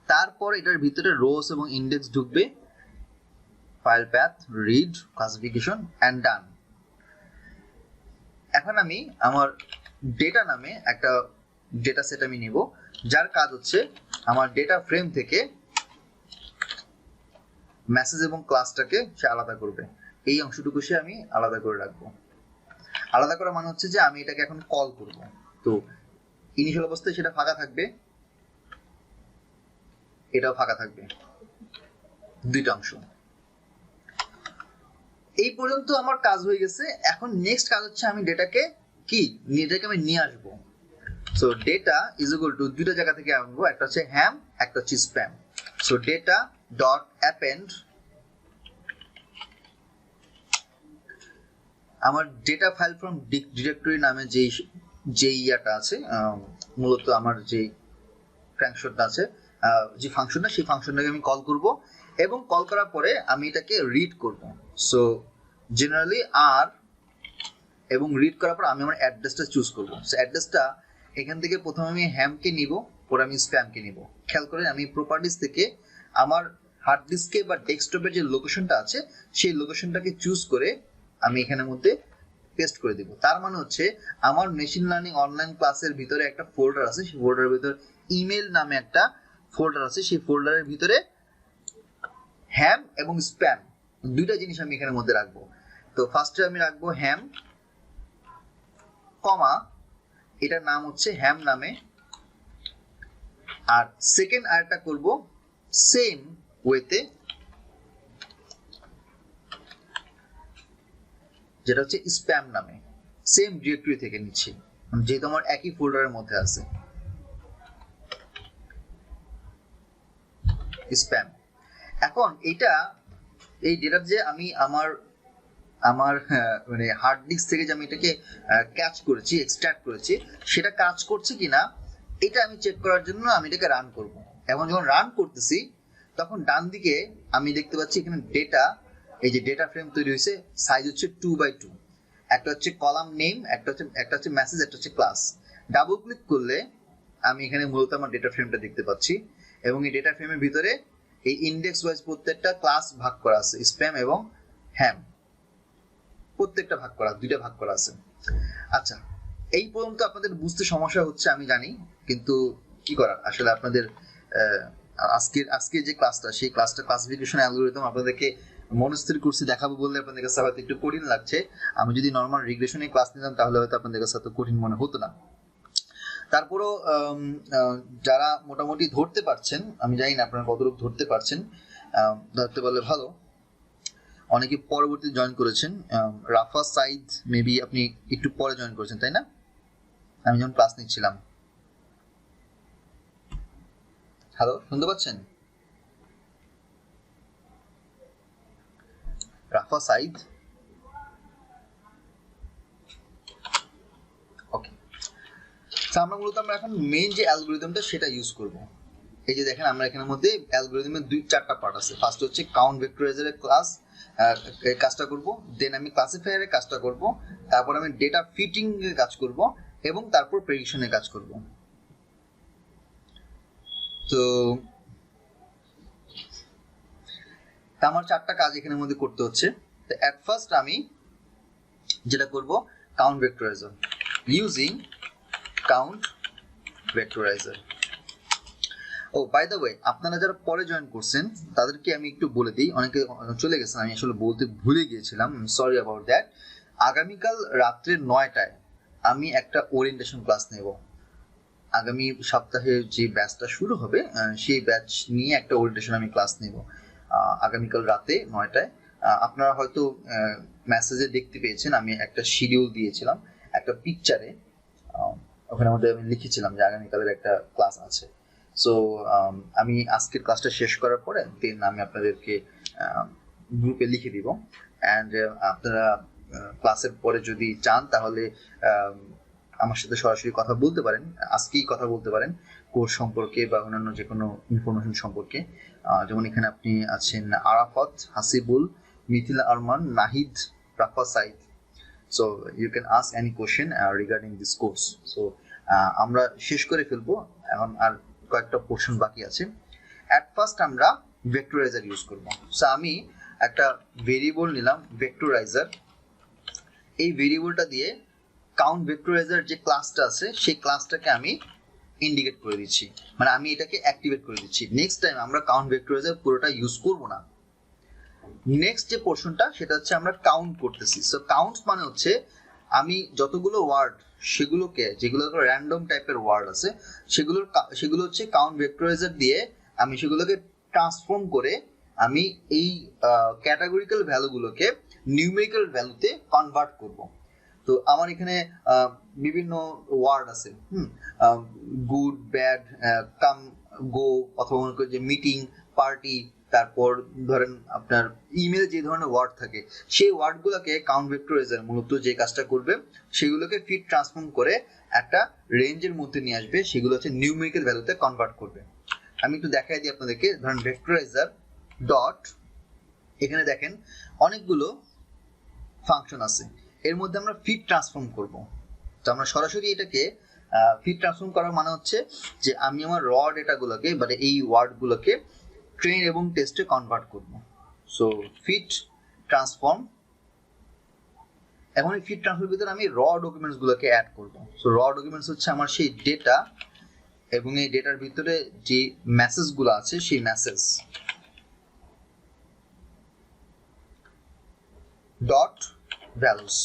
তারপর এটার ভিতরে রোজ এবং ইন্ডেক্স ঢুকবে, file path, read, classification, and done. এখন আমি আমার ডেটা নামে একটা ডেটা সেট আমি নিব, যার কাজ হচ্ছে আমার ডেটা ফ্রেম থেকে মেসেজ এবং ক্লাসটাকে সে আলাদা করবে। এই অংশটুকু সে আমি আলাদা করে রাখবো। আলাদা করা মানে হচ্ছে যে আমি এটাকে এখন কল করব। তো ইনিশিয়াল অবস্থায় সেটা ফাঁকা থাকবে, এটাও ফাঁকা থাকবে, দুইটা অংশ। এই পর্যন্ত আমার কাজ হয়ে গেছে। এখন নেক্সট কাজ হচ্ছে আমি ডেটাকে আমি নিয়ে আসবো। So data is equal two দুইটা জায়গা থেকে আনবো, একটা হচ্ছে হ্যাম, একটা হচ্ছে spam. So data dot append আমার ডেটা ফাইল ফ্রম ডিরেক্টরি নামে যে ইয়াটা আছে, মূলত আমার যে ফাংশনটা আছে, যে ফাংশনটা, সেই ফাংশনটাকে আমি কল করব এবং কল করার পরে আমি এটাকে রিড করব। সো জেনারেলি আর এবং রিড করার পর আমি আমার অ্যাড্রেসটা চুজ করব। সো অ্যাড্রেসটা এখান থেকে প্রথমে আমি হ্যামকে নিব, পরে আমি স্প্যামকে নিব। খেয়াল করে আমি প্রপার্টিজ থেকে আমার হার্ড ডিস্কে বা ডেস্কটপের যে লোকেশনটা আছে সেই লোকেশনটাকে চুজ করে আমি এখানের মধ্যে পেস্ট করে দিব। তার মানে হচ্ছে আমার মেশিন লার্নিং অনলাইন ক্লাসের ভিতরে একটা ফোল্ডার আছে, সেই ফোল্ডারের ভিতরে ইমেল নামে একটা ফোল্ডার আছে, সেই ফোল্ডারের ভিতরে হ্যাম এবং স্প্যাম দুইটা জিনিস আমি এখানের মধ্যে রাখবো। তো ফার্স্টে আমি রাখবো হ্যাম, কমা, এটার নাম হচ্ছে হ্যাম নামে। আর সেকেন্ড আরেকটা করব সেম ওয়েতে, যেটা হচ্ছে স্প্যাম নামে, সেম ডিরেক্টরি থেকে নিচ্ছি যেহেতু আমার একই ফোল্ডারের মধ্যে আছে স্প্যাম। এখন এই ডেটা যে আমি আমার মানে হার্ড ডিস্ক থেকে যে আমি এটাকে ক্যাচ করেছি, এক্সট্রাক্ট করেছি, সেটা কাজ করছে কিনা এটা আমি চেক করার জন্য আমি এটাকে রান করব। এখন যখন রান করতেছি তখন ডান দিকে আমি দেখতে পাচ্ছি এখানে ডেটা, এই যে ডেটা ফ্রেম তৈরি হয়েছে, সাইজ হচ্ছে 2x2। একটা হচ্ছে কলাম নেম, একটা হচ্ছে মেসেজ, একটা হচ্ছে ক্লাস। ডাবল ক্লিক করলে আমি এখানে মূলত আমার ডেটা ফ্রেমটা দেখতে পাচ্ছি এবং এই ডেটা ফ্রেমের ভিতরে এই ইন্ডেক্স ওয়াইজ প্রত্যেকটা ক্লাস ভাগ করা আছে, স্প্যাম এবং হ্যাম প্রত্যেকটা ভাগ করা, দুইটা ভাগ করা আছে। আচ্ছা, এই পর্যন্ত আপনাদের বুঝতে সমস্যা হচ্ছে আমি জানি, কিন্তু কি করার, আসলে আপনাদের আজকের যে ক্লাসটা, সেই ক্লাসটা ক্লাসিফিকেশন অ্যালগরিদম আপনাদেরকে মনস্থির করছি দেখাবো বললে আপনাদের কাছে হয়তো একটু কঠিন লাগছে। আমি যদি নর্মাল রিগ্রেশনে ক্লাস নিতাম তাহলে হয়তো আপনাদের কাছে এত কঠিন মনে হতো না। তারপরও যারা মোটামুটি ধরতে পারছেন, আমি জানি না আপনারা কতটুকু ধরতে পারছেন, ধরতে পারলে ভালো। অনেকে পরবর্তী জয়েন করেছেন, রাফা সাইদ মেবি আপনি একটু পরে জয়েন করেছেন তাই না? আমি যখন ক্লাস নিচ্ছিলাম। হ্যালো, শুনতে পাচ্ছেন? রাফা সাইদ, ওকে। আমরা মূলত এখন মেইন যে অ্যালগরিদমটা সেটা ইউজ করব। এই যে দেখেন আমরা এখানের মধ্যে অ্যালগরিদমের 2-4টা পার্ট আছে। ফার্স্ট হচ্ছে কাউন্ট ভেক্টরাইজারের ক্লাস কাজটা করব, দেন আমি ক্লাসিফায়ারের কাজটা করব, তারপর আমি ডেটা ফিটিং এর কাজ করব এবং তারপর প্রেডিকশনের কাজ করব। তো আমার 4টা কাজ এখানের মধ্যে করতে হচ্ছে। তো এট ফার্স্ট আমি যেটা করব, count vectorizer, using count vectorizer. Oh by the way, আপনারা যারা পরে জয়েন করছেন তাদেরকে আমি একটু বলে দিই, অনেকে চলে গেছেন, আমি আসলে বলতে ভুলে গিয়েছিলাম, সরি অ্যাবাউট দ্যাট। আগামীকাল রাত্রে 9টায় আমি একটা ওরিয়েন্টেশন ক্লাস নেব। আগামী সপ্তাহে যে ব্যাচটা শুরু হবে সেই ব্যাচ নিয়ে একটা ওরিয়েন্টেশন আমি ক্লাস নেব আগামীকাল রাতে 9টায়। আপনারা হয়তো মেসেজে দেখতে পেয়েছেন আমি একটা শিডিউল দিয়েছিলাম একটা পিকচারে, ওখানে মধ্যে আমি লিখেছিলাম যে আগামীকালের একটা ক্লাস আছে। সো আমি আজকের ক্লাসটা শেষ করার পরে দেন আমি আপনাদেরকে গ্রুপে লিখে দিব। অ্যান্ড আপনারা ক্লাসের পরে যদি চান তাহলে আমার সাথে সরাসরি কথা বলতে পারেন, আজকেই কথা বলতে পারেন কোর্স সম্পর্কে বা অন্যান্য যে কোনো ইনফরমেশন সম্পর্কে। যেমন এখানে আপনি আছেন Arafat, Hasibul, Mithila Arman, Nahid, Rafa Saeed. So you can ask any question regarding this course. So আমরা শেষ করে ফেলবো, এখন আর কয়েকটা পোর্শন বাকি আছে। অ্যাট ফার্স্ট আমরা ভেক্টরাইজার ইউজ করব। সো আমি একটা ভেরিয়েবল নিলাম ভেক্টরাইজার। এই ভেরিয়েবলটা দিয়ে কাউন্ট ভেক্টরাইজার যে ক্লাসটা আছে সেই ক্লাসটাকে আমি ইন্ডিকেট করে দিচ্ছি, মানে আমি এটাকে অ্যাক্টিভেট করে দিচ্ছি। নেক্সট টাইম আমরা কাউন্ট ভেক্টরাইজার পুরোটা ইউজ করব না। নেক্সট যে পোর্শনটা সেটা হচ্ছে আমরা কাউন্ট করতেছি। সো কাউন্ট মানে হচ্ছে আমি যতগুলো ওয়ার্ড সেগুলোকে, যেগুলো র্যান্ডম টাইপের ওয়ার্ড আছে সেগুলো হচ্ছে কাউন্ট ভেক্টরাইজার দিয়ে আমি সেগুলোকে ট্রান্সফর্ম করে আমি এই ক্যাটাগরিক্যাল ভ্যালুগুলোকে নিউমেরিক্যাল ভ্যালুতে কনভার্ট করব। তো আমার এখানে বিভিন্ন ওয়ার্ড আছে, গুড, ব্যাড, কাম, গো, অথবা মনে করি যে মিটিং, পার্টি, তারপর ধরেন আপনার ইমেল যে ধরনের ওয়ার্ড থাকে সেই ওয়ার্ডগুলোকে কাউন্ট ভেক্টরাইজার মূলত যে কাজটা করবে সেগুলোকে ফিট ট্রান্সফর্ম করে একটা রেঞ্জের মধ্যে নিয়ে আসবে, সেগুলো হচ্ছে নিউমেরিক্যাল ভ্যালুতে কনভার্ট করবে। আমি একটু দেখাই দিই আপনাদেরকে। ধরেন ভেক্টরাইজার ডট, এখানে দেখেন অনেকগুলো ফাংশন আছে, এর মধ্যে আমরা ফিট ট্রান্সফর্ম করব। তো আমরা সরাসরি এটাকে ফিট ট্রান্সফর্ম করার মানে হচ্ছে যে আমি আমার র ডেটাগুলোকে মানে এই ওয়ার্ডগুলোকে ট্রেন এবং টেস্টে কনভার্ট করব। সো ফিট ট্রান্সফর্ম, এখন এই ফিট ট্রান্সফর্মের ভিতরে আমি র ডকুমেন্টসগুলোকে অ্যাড করব। সো র ডকুমেন্টস হচ্ছে আমার সেই ডেটা, এবং এই ডেটার ভিতরে যে মেসেজগুলো আছে সেই মেসেজ ডট ভ্যালুস।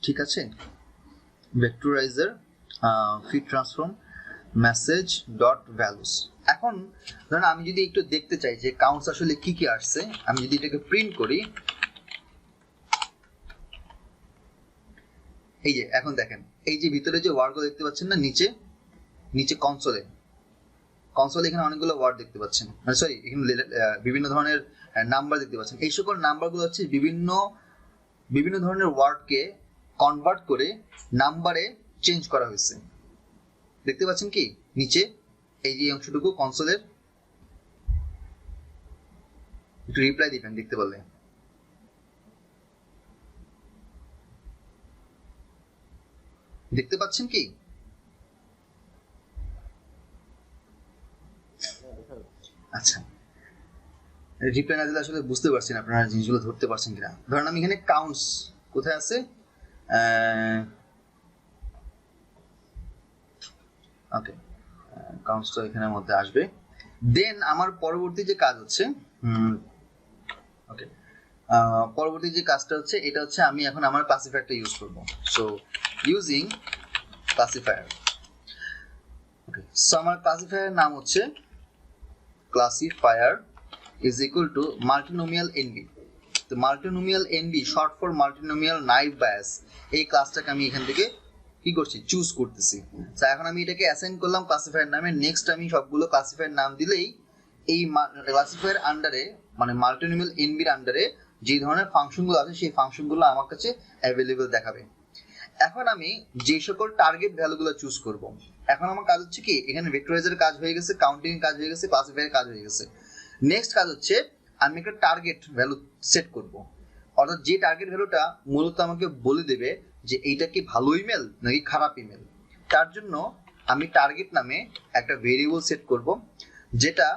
ঠিক আছে, vectorizer fit transform message dot values. এখন ধরেন আমি যদি একটু দেখতে চাই যে কাউন্টস আসলে কি কি আসছে, আমি যদি এটাকে প্রিন্ট করি, এই যে এখন দেখেন এই যে ভিতরে যে ওয়ার্ডগুলো দেখতে পাচ্ছেন না, নিচে নিচে কনসোলে এখানে অনেকগুলো ওয়ার্ড দেখতে পাচ্ছেন, মানে সরি এখানে বিভিন্ন ধরনের নাম্বার দেখতে পাচ্ছেন। এই সকল নাম্বারগুলো হচ্ছে বিভিন্ন ধরনের ওয়ার্ডকে কনভার্ট করে নাম্বারে চেঞ্জ করা হয়েছে। দেখতে পাচ্ছেন কি নিচে এই যে অংশটুকু কনসোলের, একটু রিপ্লাই দিবেন দেখতে পারলে। দেখতে পাচ্ছেন কি? আচ্ছা, রিপ্লাই না দিলে আসলে বুঝতে পারছি না আপনারা জিনিসগুলো ধরতে পারছেন কিনা। ধরেন আমি এখানে কাউন্টস কোথায় আছে, ওকে কাউন্টসটা এখানের মধ্যে আসবে। দেন আমার পরবর্তী যে কাজ হচ্ছে, ওকে পরবর্তী যে কাজটা হচ্ছে এটা হচ্ছে আমি এখন আমার ক্লাসিফায়ারটা ইউজ করব। So using classifier, okay so আমার ক্লাসিফায়ার নাম হচ্ছে classifier is equal to multinomial nb। তো multinomial nb short for multinomial naive bayes, এই ক্লাসটাকে আমি এখান থেকে কি করছি, চুজ করতেছি। তো এখন আমি এটাকে অ্যাসাইন করলাম ক্লাসিফায়ার নামে। নেক্সট আমি সবগুলো ক্লাসিফায়ার নাম দিলেই এই ক্লাসিফায়ার আন্ডারে মানে মাল্টিনোমিয়াল এনবির আন্ডারে যে ধরনের ফাংশনগুলো আছে সেই ফাংশনগুলো আমার কাছে অ্যাভেলেবল দেখাবে। এখন আমি যে সকল টার্গেট ভ্যালুগুলো চুজ করব, এখন আমার কাজ হচ্ছে কি, এখানে ভেক্টরাইজারের কাজ হয়ে গেছে, কাউন্টিং কাজ হয়ে গেছে, ক্লাসিফায়ারের কাজ হয়ে গেছে। নেক্সট কাজ হচ্ছে আমি একটা টার্গেট ভ্যালু সেট করব, অর্থাৎ যে টার্গেট ভ্যালুটা মূলত আমাকে বলে দেবে যে এইটা কি ভালো ইমেল নাকি খারাপ ইমেল। তার জন্য আমি টার্গেট নামে একটা ভেরিয়েবল সেট করব, যেটা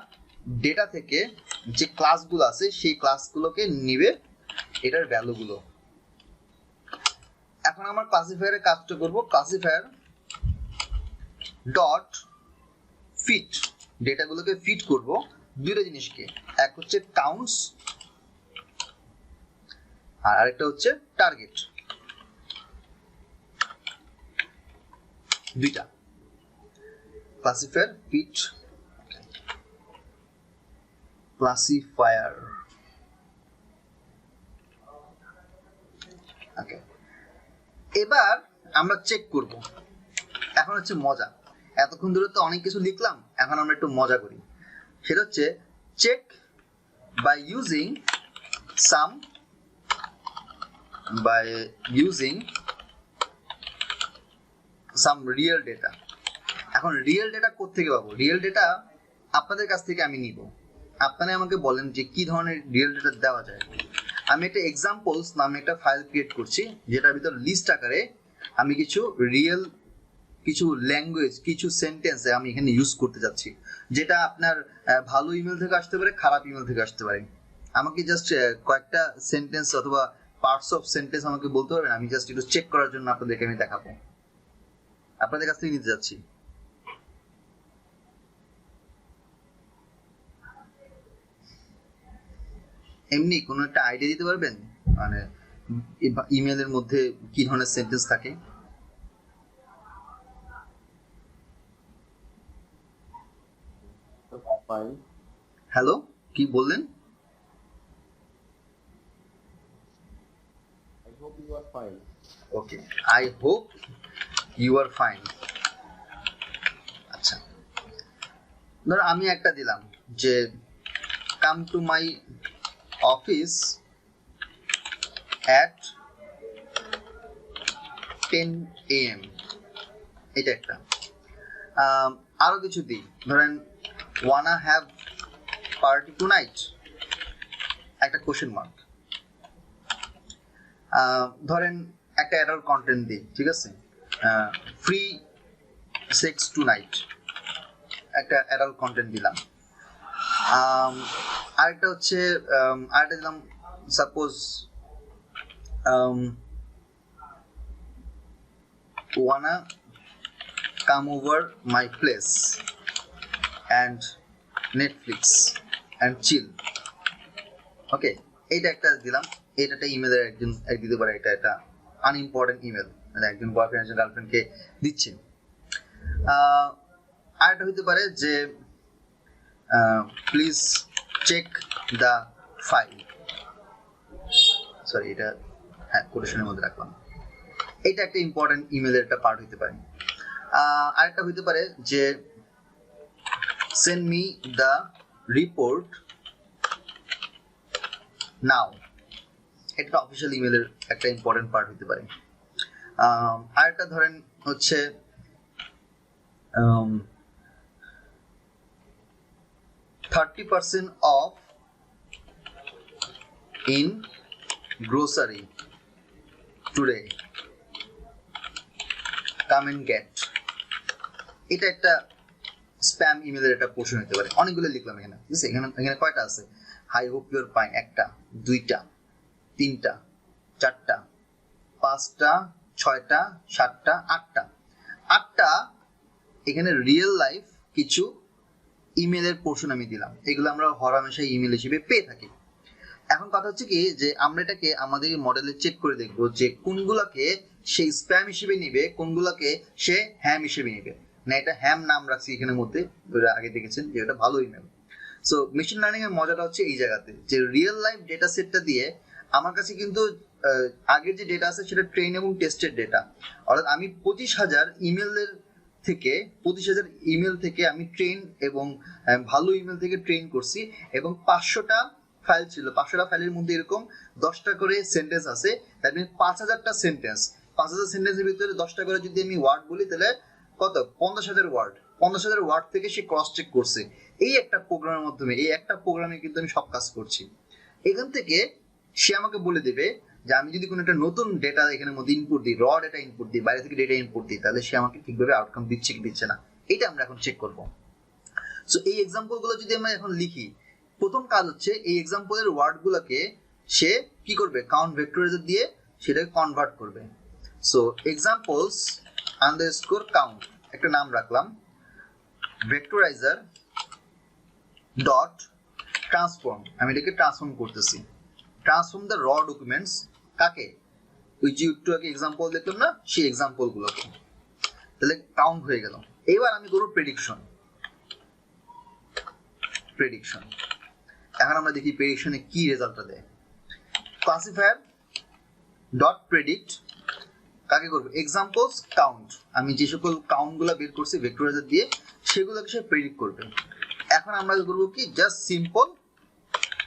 ডেটা থেকে যে ক্লাসগুলো আছে সেই ক্লাসগুলোকে নিবে এটার ভ্যালুগুলো। এখন আমার ক্লাসিফায়ারের কাজটা করব, ক্লাসিফায়ার ডট ফিট, ডেটাগুলোকে ফিট করব দুইটা জিনিসকে, এক হচ্ছে কাউন্টস আর আরেকটা হচ্ছে টার্গেট, দুইটা ক্লাসিফায়ার ফিট ক্লাসিফায়ার। ওকে এবার আমরা চেক করব। এখন হচ্ছে মজা, এতক্ষণ ধরে তো অনেক কিছু লিখলাম, এখন আমরা একটু মজা করি। সেটা হচ্ছে check by using some real data. এখন রিয়েল ডেটা কোত্থেকে পাবো? রিয়েল ডেটা আপনাদের কাছ থেকে আমি নিব। আপনারা আমাকে বলেন যে কি ধরনের রিয়েল ডেটা দেওয়া যায়। আমি একটা এক্সাম্পলস নামে একটা ফাইল ক্রিয়েট করছি, যেটার ভিতর লিস্ট আকারে আমি কিছু রিয়েল কিছু ল্যাঙ্গুয়েজ, কিছু সেন্টেন্স আমি এখানে ইউজ করতে যাচ্ছি, যেটা আপনার ভালো ইমেল থেকে আসতে পারে, খারাপ ইমেল থেকে আসতে পারে। আমাকে জাস্ট কয়েকটা সেন্টেন্স অথবা পার্টস অফ সেন্টেন্স আমাকে বলতে পারবেন, আমি জাস্ট একটু চেক করার জন্য আপনাদেরকে আমি দেখাবো, আপনাদের কাছ থেকে নিতে যাচ্ছি। এমনি কোনো একটা আইডিয়া দিতে পারবেন মানে ইমেলের মধ্যে কি ধরনের সেন্টেন্স থাকে? হ্যালো, কি বললেন? Okay, I hope you are fine. আচ্ছা, ধর আমি একটা দিলাম যে come to my office at 10 AM, এটা একটা। আরো কিছু দিই, ধরেন wanna have party tonight, একটা কোশ্চেন মার্ক। ধরেন একটা অ্যাডাল্ট কন্টেন্ট দিই, ঠিক আছে, ফ্রি সেক্স টু নাইট, একটা অ্যাডাল্ট কন্টেন্ট দিলাম। আরেকটা হচ্ছে আরেকটা দিলাম, suppose wanna come over my place and Netflix and chill, ওকে, এইটা একটা দিলাম। এটা একটা ইমেলের একজন দিতে পারে, এটা আনইম্পর্টেন্ট ইমেল, মানে একজন বয়ফ্রেন্ড একজন গার্লফ্রেন্ডকে দিচ্ছে। আরেকটা হতে পারে যে please check the file, sorry এটা হ্যাঁ কোটেশনের মধ্যে রাখলাম। এটা একটা ইম্পর্টেন্ট ইমেলের একটা পার্ট হতে পারে। আরেকটা হতে পারে যে সেন্ড মি দ্য রিপোর্ট নাও, এটা অফিসিয়াল ইমেলের একটা ইম্পর্টেন্ট পার্ট হতে পারে। আরেকটা ধরেন হচ্ছে 30% off in grocery today, come and get, এটা একটা স্প্যাম ইমেলের একটা পোর্শন হতে পারে। অনেকগুলো লিখলাম এখানে, ঠিক আছে। এখানে কয়টা আছে? আই হোপ ইউর ফাইন একটা, দুইটা, তিনটা, চারটা, পাঁচটা, ছয়টা, সাতটা, আটটা এখানে রিয়েল লাইফ কিছু ইমেলের পোর্শন আমি দিলাম। এগুলো আমরা হরহামেশা ইমেল হিসেবে পেয়ে থাকি। এখন কথা হচ্ছে কি যে আমরা এটাকে আমাদের মডেলে চেক করে দেখবো যে কোনগুলোকে সে স্প্যাম হিসেবে নিবে, কোনগুলোকে সে হ্যাম হিসেবে নিবে। না, এটা হ্যাম নাম রাখছি এখানের মধ্যে, আগে দেখেছেন যে এটা ভালো ইমেল। সো মেশিন লার্নিং এর মজাটা হচ্ছে এই জায়গাতে যে রিয়েল লাইফ ডেটা সেটটা দিয়ে আমার কাছে কিন্তু আগের যে ডেটা আছে সেটা ট্রেন এবং টেস্টেড ডেটা, অর্থাৎ আমি 25,000 ইমেল থেকে আমি ট্রেন এবং ভালো ইমেল থেকে ট্রেন করছি, এবং 500টা ফাইল ছিল। 500টা ফাইলের মধ্যে এরকম 10টা করে সেন্টেন্স আছে। দ্যাট মিনস 5,000টা সেন্টেন্স, 5,000 সেন্টেন্সের ভিতরে 10টা করে যদি আমি ওয়ার্ড বলি তাহলে কত? 50,000 ওয়ার্ড। 50,000 ওয়ার্ড থেকে সে ক্রস চেক করছে এই একটা প্রোগ্রামের মাধ্যমে। এই একটা প্রোগ্রামে কিন্তু আমি সব কাজ করছি। এখান থেকে সে আমাকে বলে দেবে যে আমি যদি কোনো একটা নতুন ডেটা এখানের মধ্যে ইনপুট দিই, র ডেটা ইনপুট দিই, বাইরে থেকে ডেটা ইনপুট দিই, তাহলে সে আমাকে ঠিকভাবে আউটকাম দিচ্ছে কি দিচ্ছে না, এটা আমরা এখন চেক করব। সো এই এক্সাম্পল গুলো যদি আমরা এখন লিখি, প্রথম কাজ হচ্ছে এই এক্সাম্পলের ওয়ার্ড গুলোকে সে কি করবে? কাউন্ট ভেক্টরাইজার দিয়ে সেটাকে কনভার্ট করবে। সো এক্সাম্পলস আন্ডারস্কোর কাউন্ট একটা নাম রাখলাম, ভেক্টরাইজার ডট ট্রান্সফর্ম, আমি এটাকে ট্রান্সফর্ম করতেছি। ট্রান্সফর্ম দ্য র ডকুমেন্টস, কাকে? ওই যে একটু আগে এক্সাম্পল দেখলাম না, সেই এক্সাম্পল গুলোকে। তাহলে কাউন্ট হয়ে গেল। এবার আমি করব প্রেডিকশন। এখন আমরা দেখি প্রেডিকশনে কি রেজাল্টটা দেয়। ক্লাসিফায়ার ডট প্রেডিক্ট, কাকে করব? এক্সাম্পলস কাউন্ট, আমি যে সকল কাউন্ট গুলা বের করছি ভেক্টরাইজার দিয়ে সেগুলোকে সে প্রেডিক্ট করবে। এখন আমরা করব কি? জাস্ট সিম্পল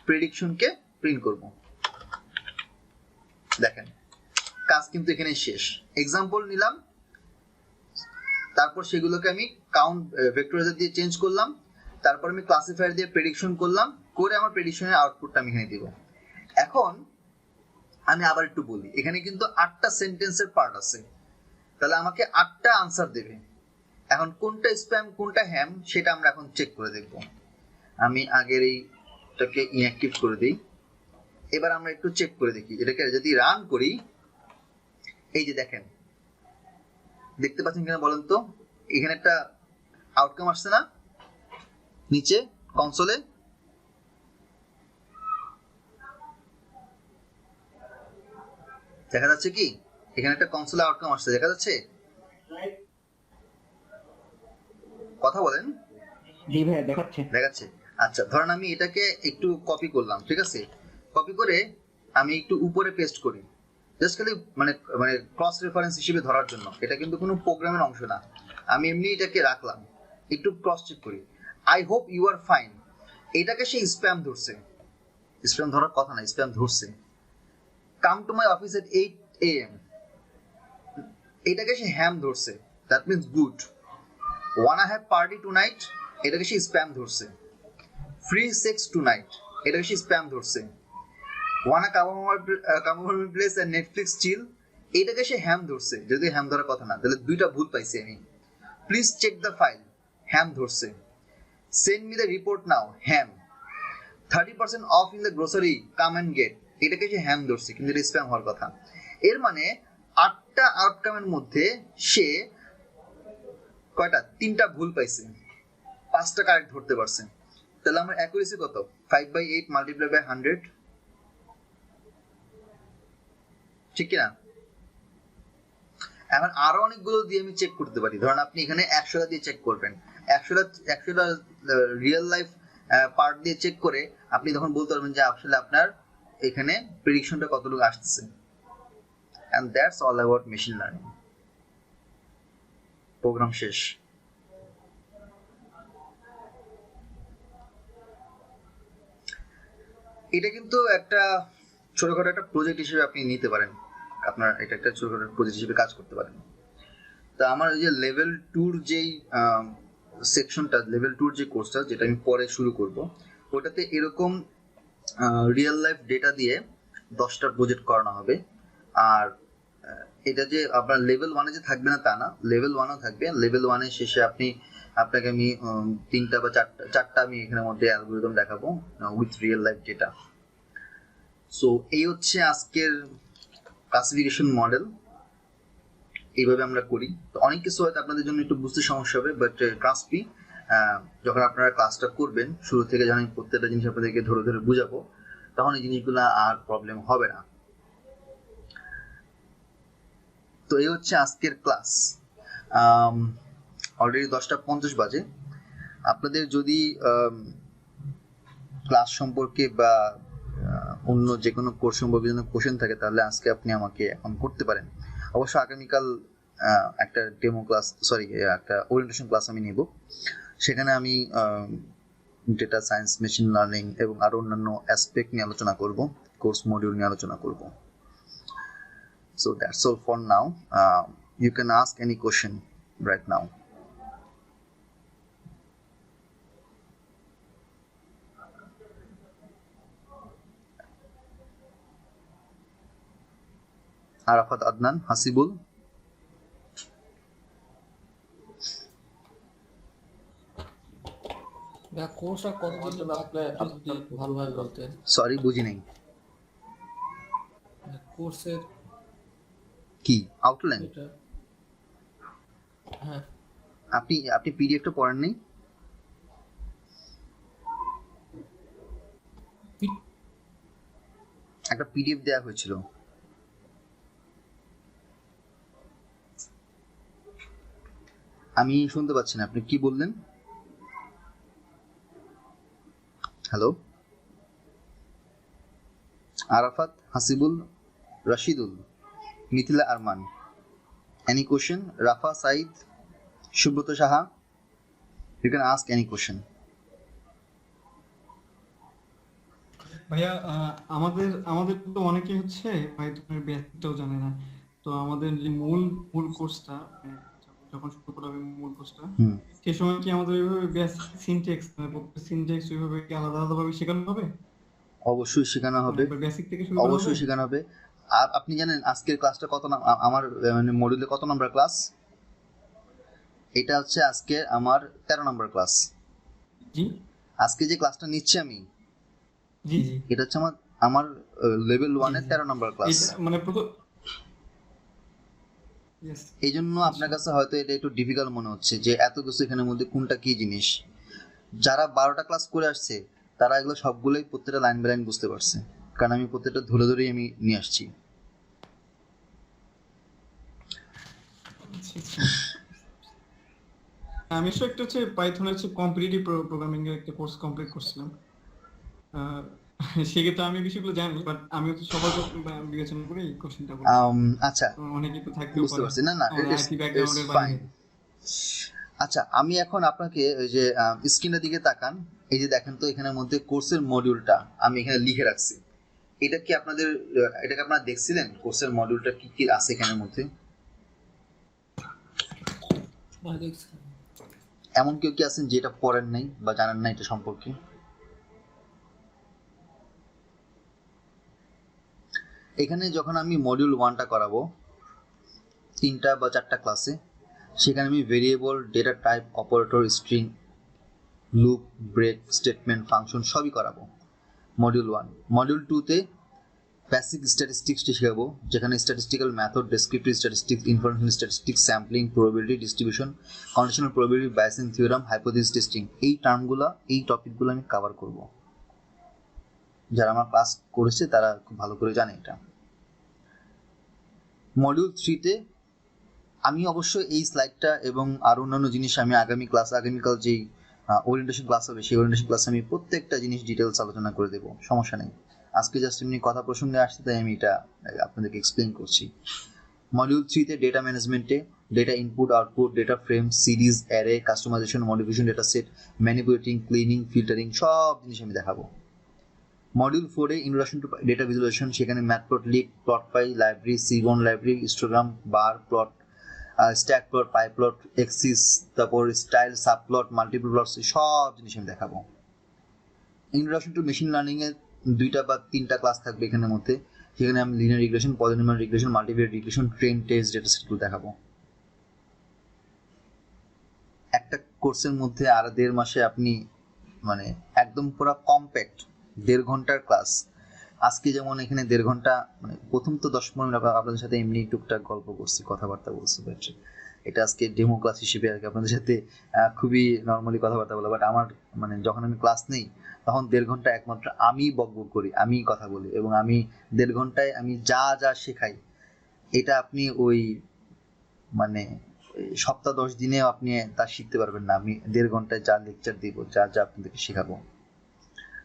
প্রেডিকশনকে প্রিন্ট করব। দেখেন কাজ কিন্তু এখানে শেষ। এক্সাম্পল নিলাম, তারপর সেগুলোকে আমি কাউন্ট ভেক্টরাইজার দিয়ে চেঞ্জ করলাম, তারপর আমি ক্লাসিফায়ার দিয়ে প্রেডিকশন করলাম, করে আমার প্রেডিকশনের আউটপুটটা আমি এখানে দিব। এখন আমি আবার একটু বলি, এখানে কিন্তু 8টা সেন্টেন্সের পার্ট আছে। তাহলে আমাকে 8টা আনসার দেবে। এখন কোনটা স্প্যাম কোনটা হ্যাম সেটা আমরা এখন চেক করে দেখব। আমি আগের এইটাকে ইনঅ্যাক্টিভ করে দিই। এবার আমরা একটু চেক করে দেখি এটাকে যদি রান করি। এই যে দেখেন, দেখতে পাচ্ছেন কিনা বলেন তো, এখানে একটা আউটকাম আসছে না নিচে কনসোলে? দেখা যাচ্ছে কি এখানে একটা কনসোলে আউটকাম আসছে, দেখা যাচ্ছে? কথা বলেন। জি ভাইয়া দেখাচ্ছে। দেখাচ্ছে। আচ্ছা, ধরেন আমি এটাকে একটু কপি করলাম, ঠিক আছে? কপি করে আমি একটু উপরে পেস্ট করি, জাস্ট খালি মানে মানে ক্রস রেফারেন্স হিসেবে ধরার জন্য। এটা কিন্তু কোনো প্রোগ্রামের অংশ না, আমি এমনি এটাকে রাখলাম, একটু ক্রস চেক করি। I hope you are fine. এটাকে সে স্প্যাম ধরছে, স্প্যাম ধরার কথা না, স্প্যাম ধরছে। Come to my office at 8 AM, এটাকে সে হ্যাম ধরছে, that means good. Wanna have party tonight, এটাকে সে স্প্যাম ধরছে। ফ্রি সেক্স টু নাইট, এটাকে সে স্প্যাম ধরছে। Wanna come place and Netflix chill, এটাকে সে হ্যাম ধরছে, যদি হ্যাম ধরার কথা না। তাহলে দুইটা ভুল পাইছি আমি। Please check the file, ham ধরছে। Send me the report now, ham. 30% off in the grocery, come and get, এটাকে সে হ্যাম ধরছে, কিন্তু এটা স্প্যাম হওয়ার কথা। এর মানে 8টা আউটকামের মধ্যে সে কয়টা? 3টা ভুল পাইছে, 5টা কারেক্ট ধরতে পারছে। তাহলে আমার অ্যাকুরেসি কত? 5/8 মাল্টিপ্লাই বাই 100, ঠিক কিনা? এখন আরো অনেকগুলো দিয়ে আমি চেক করতে পারি। ধরেন আপনি এখানে 100টা দিয়ে চেক করবেন, 100টা রিয়েল লাইফ পার্ট দিয়ে চেক করে আপনি তখন বলতে পারবেন যে আসলে আপনার এখানে প্রেডিকশনটা কতটুকু আসতেছে। And that's all about machine learning. Program শেষ। এটা কিন্তু একটা ছোটখাটো একটা প্রজেক্ট হিসেবে আপনি নিতে পারেন, আপনার এটা একটা ছোটখাটো প্রজেক্ট হিসেবে কাজ করতে পারেন। তা আমার ওই যে লেভেল 2-র যেই সেকশনটা, লেভেল 2-র যে কোর্সটা যেটা আমি পরে শুরু করব, ওটাতে এরকম রিয়েল লাইফ ডেটা দিয়ে 10টা প্রজেক্ট করানো হবে। আর এটা যে আপনার লেভেল 1-এ যে থাকবে না তা না, লেভেল 1-ও থাকবে। লেভেল 1-এর শেষে আপনাকে আমি 3টা বা 4টা আমি এখানের মধ্যে অ্যালগরিদম দেখাবো with real life data. So এই হচ্ছে আজকের ক্লাসিফিকেশন মডেল, এইভাবে আমরা করি। তো অনেক কিছু হয়তো আপনাদের জন্য একটু বুঝতে সমস্যা হবে, বাট ট্রাস্ট মি, যখন আপনারা ক্লাসটা করবেন শুরু থেকে যখন আমি প্রত্যেকটা জিনিস আপনাদেরকে ধরে ধরে বুঝাবো, তখন এই জিনিসগুলো আর প্রবলেম হবে না। তো এই হচ্ছে আজকের ক্লাস। অলরেডি 10:50 বাজে। আপনাদের যদি ক্লাস সম্পর্কে বা অন্য যে কোনো কোর্স সম্পর্কে যদি কোশ্চেন থাকে তাহলে আজকে আপনি আমাকে এখন করতে পারেন। অবশ্য আগামীকাল একটা ডেমো ক্লাস, সরি একটা ওরিয়েন্টেশন ক্লাস আমি নেব, সেখানে আমি ডেটা সায়েন্স, মেশিন লার্নিং এবং আরো অন্যান্য অ্যাসপেক্ট নিয়ে আলোচনা করব, কোর্স মডিউল নিয়ে আলোচনা করব। So that's all for now. You can ask any question right now. Arafat Adnan, Hasibul. কোর্সটা কতদিন লাগবে আপনি ভালোভাবে বলতেন? সরি বুঝি নাই। কোর্সের কি আউটলাইন? এটা হ্যাঁ, আপনি পিডিএফটা পড়েন নাই? একটা পিডিএফ দেওয়া হয়েছিল, আমি শুনতে পাচ্ছি না, আপনি কি বললেন? Hello, Arafat, Hasibul, Rashidul, Mithila Arman, any question? Rafa, Said, Shubhrata Shaha, you can ask any question. ভাইয়া আমাদের তো অনেকে হচ্ছে পাইথনের বেসিকটাও জানে না। তো আমাদের যে মূল কোর্সটা যখন শুরু করা হবে মূল কোর্সটা, সেই সময় কি আমাদের ওইভাবে বেসিক সিনট্যাক্স ওইভাবে কি আলাদা ভাবে শেখানো হবে? অবশ্যই শেখানো হবে, বেসিক থেকে শুরু অবশ্যই শেখানো হবে। আপনি জানেন আজকের ক্লাসটা কত আমার মানে মডিউলে কত নাম্বার ক্লাস? এটা হচ্ছে আজকে আমার 13 নাম্বার ক্লাস। জি আজকে যে ক্লাসটা নিচ্ছি আমি, জি জি এটা হচ্ছে আমার আমার লেভেল 1 এর জি। 13 নাম্বার ক্লাস। এটা মানে প্রথম yes এই জন্য আপনার কাছে হয়তো এটা একটু ডিফিকাল্ট মনে হচ্ছে যে এত কিছু এখানের মধ্যে কোনটা কি জিনিস। যারা 12টা ক্লাস করে আসছে তারা এগুলো সবগুলোই প্রত্যেকটা লাইন বাই লাইন বুঝতে পারছে, কারণ আমি প্রত্যেকটা ধরে ধরেই আমি নিয়ে আসছি। আচ্ছা, আচ্ছা। আমি আসলে একটা হচ্ছে পাইথনের হচ্ছে কম্পিটিটিভ প্রোগ্রামিং এর একটা কোর্স কমপ্লিট করছিলাম। আহ, সেক্ষেত্রে আমি বিষয়গুলো জানি, বাট আমি হচ্ছে সবার কথা বিবেচনা করে এই কোশ্চেনটা বলছি। আচ্ছা, অনেকে তো থাকতেও বুঝতে পারে পারছি। না না, আমাদের ইটস আইটি ইটস ব্যাকগ্রাউন্ডের ফাইন। বাইরে। আচ্ছা, আমি এখন আপনাকে ওই যে স্ক্রিনের দিকে তাকান, এই যে দেখেন তো এখানের মধ্যে কোর্সের মডিউলটা আমি এখানে লিখে রাখছি। এটা কি আপনাদের এটাকে আপনারা দেখছিলেন কোর্সের মডিউলটা কি কি আছে এখানের মধ্যে? দেখছি। এমন কেউ কি আছেন যেটা পড়েন নাই বা জানেন না এটা সম্পর্কে? এখানে যখন আমি মডিউল 1টা করাবো 3টা বা 4টা ক্লাসে, সেখানে আমি variable, data type, operator, string, loop, break, statement, function সবই করাবো মডিউল 1। মডিউল 2তে বেসিক স্ট্যাটিস্টিক্সটি শেখাবো, যেখানে statistical method, descriptive statistics, information statistics, sampling, probability distribution, conditional probability, Bayesian theorem, hypothesis testing, এই টার্মগুলো, এই টপিকগুলো আমি কভার করব। যারা আমার ক্লাস করেছে তারা খুব ভালো করে জানে এটা। মডিউল 3তে আমি অবশ্য এই স্লাইডটা এবং আরো অন্যান্য জিনিস আমি আগামীকাল যেই ওরিয়েন্টেশন ক্লাস হবে সেই ওরিয়েন্টেশন ক্লাসে আমি প্রত্যেকটা জিনিস ডিটেলস আলোচনা করে দেবো, সমস্যা নেই। আজকে জাস্ট এমনি কথা প্রসঙ্গে আসছে তাই আমি এটা আপনাদেরকে এক্সপ্লেন করছি। মডিউল 3তে ডেটা ম্যানেজমেন্টে data input output, data frame, series, array, customization, modification, data set, manipulating, cleaning, filtering সব জিনিস আমি দেখাবো। মডিউল 4-এ ইন্ট্রোডাকশন টু ডেটা ভিজুয়ালাইজেশন, সেখানে matplotlib, plotpy library, seaborn library, histogram, bar plot, stack plot, pie plot, axis, তারপর style, subplot, multiple plot সব জিনিস আমি দেখাবো। ইন্ট্রোডাকশন টু মেশিন লার্নিং এর 2টা বা 3টা ক্লাস থাকবে এখানের মধ্যে, সেখানে আমি linear regression, polynomial regression, multivariate regression, train, test, data সেটগুলো দেখাবো। একটা কোর্সের মধ্যে আর 1.5 মাসে আপনি মানে একদম পুরো কম্প্যাক্ট 1.5 ঘন্টার ক্লাস। আজকে যেমন এখানে 1.5 ঘন্টা, মানে প্রথম তো 10-15 মিনিট আপনাদের সাথে এমনি টুকটাক গল্প করছি, কথাবার্তা বলছি, বাট এটা আজকে ডেমো ক্লাস হিসেবে আর কি আপনাদের সাথে খুবই নর্মালি কথাবার্তা বলা। বাট আমার মানে যখন আমি ক্লাস নেই তখন 1.5 ঘন্টা একমাত্র আমি বকবক করি, আমি কথা বলি, এবং আমি 1.5 ঘন্টায় আমি যা যা শেখাই এটা আপনি ওই মানে সপ্তাহ 10 দিনেও আপনি তা শিখতে পারবেন না। আমি 1.5 ঘন্টায় যা লেকচার দিব, যা যা আপনাদেরকে শেখাবো।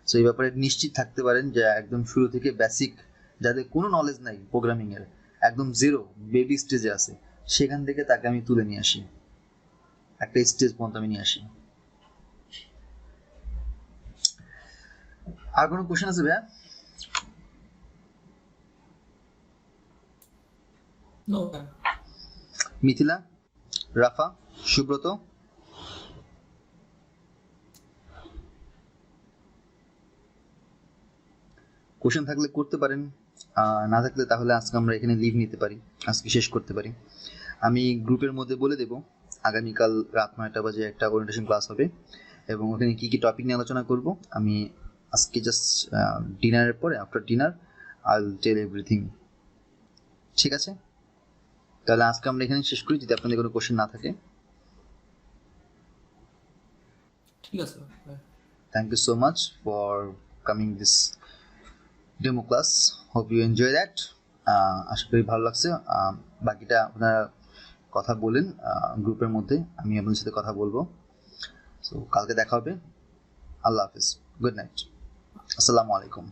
সো এই ব্যাপারে নিশ্চিত থাকতে পারেন যে একদম শুরু থেকে বেসিক যাদের কোনো নলেজ নাই প্রোগ্রামিং এর, একদম জিরো বেবি স্টেজে আছে, সেখান থেকে তাকে আমি তুলে নিয়ে আসি, একটা স্টেজ পর্যন্ত আমি নিয়ে আসি। আর কোনো কোশ্চেন আছে ভাইয়া? নো মিথিলা, রাফা, সুব্রত? কোশ্চেন থাকলে করতে পারেন, না থাকলে তাহলে আজকে আমরা এখানে লিভ নিতে পারি, আজকে শেষ করতে পারি। আমি গ্রুপের মধ্যে বলে দেব আগামীকাল রাত 9টা বাজে একটা ওরিয়েন্টেশন ক্লাস হবে, এবং ওখানে কি কি টপিক নিয়ে আলোচনা করব আমি আজকে জাস্ট ডিনারের পরে, after dinner I will tell everything. ঠিক আছে, তাহলে আজকে আমরা এখানে শেষ করি, যদি আপনাদের কোনো কোশ্চেন না থাকে। ঠিক আছে। Thank you so much for coming this demo class. Hope you enjoy that. আশা করি ভালো লাগছে। বাকিটা আপনারা কথা বলেন গ্রুপের মধ্যে, আমি আপনাদের সাথে কথা বলবো। সো কালকে দেখা হবে। আল্লাহ হাফিজ, গুড নাইট, আসসালামু আলাইকুম।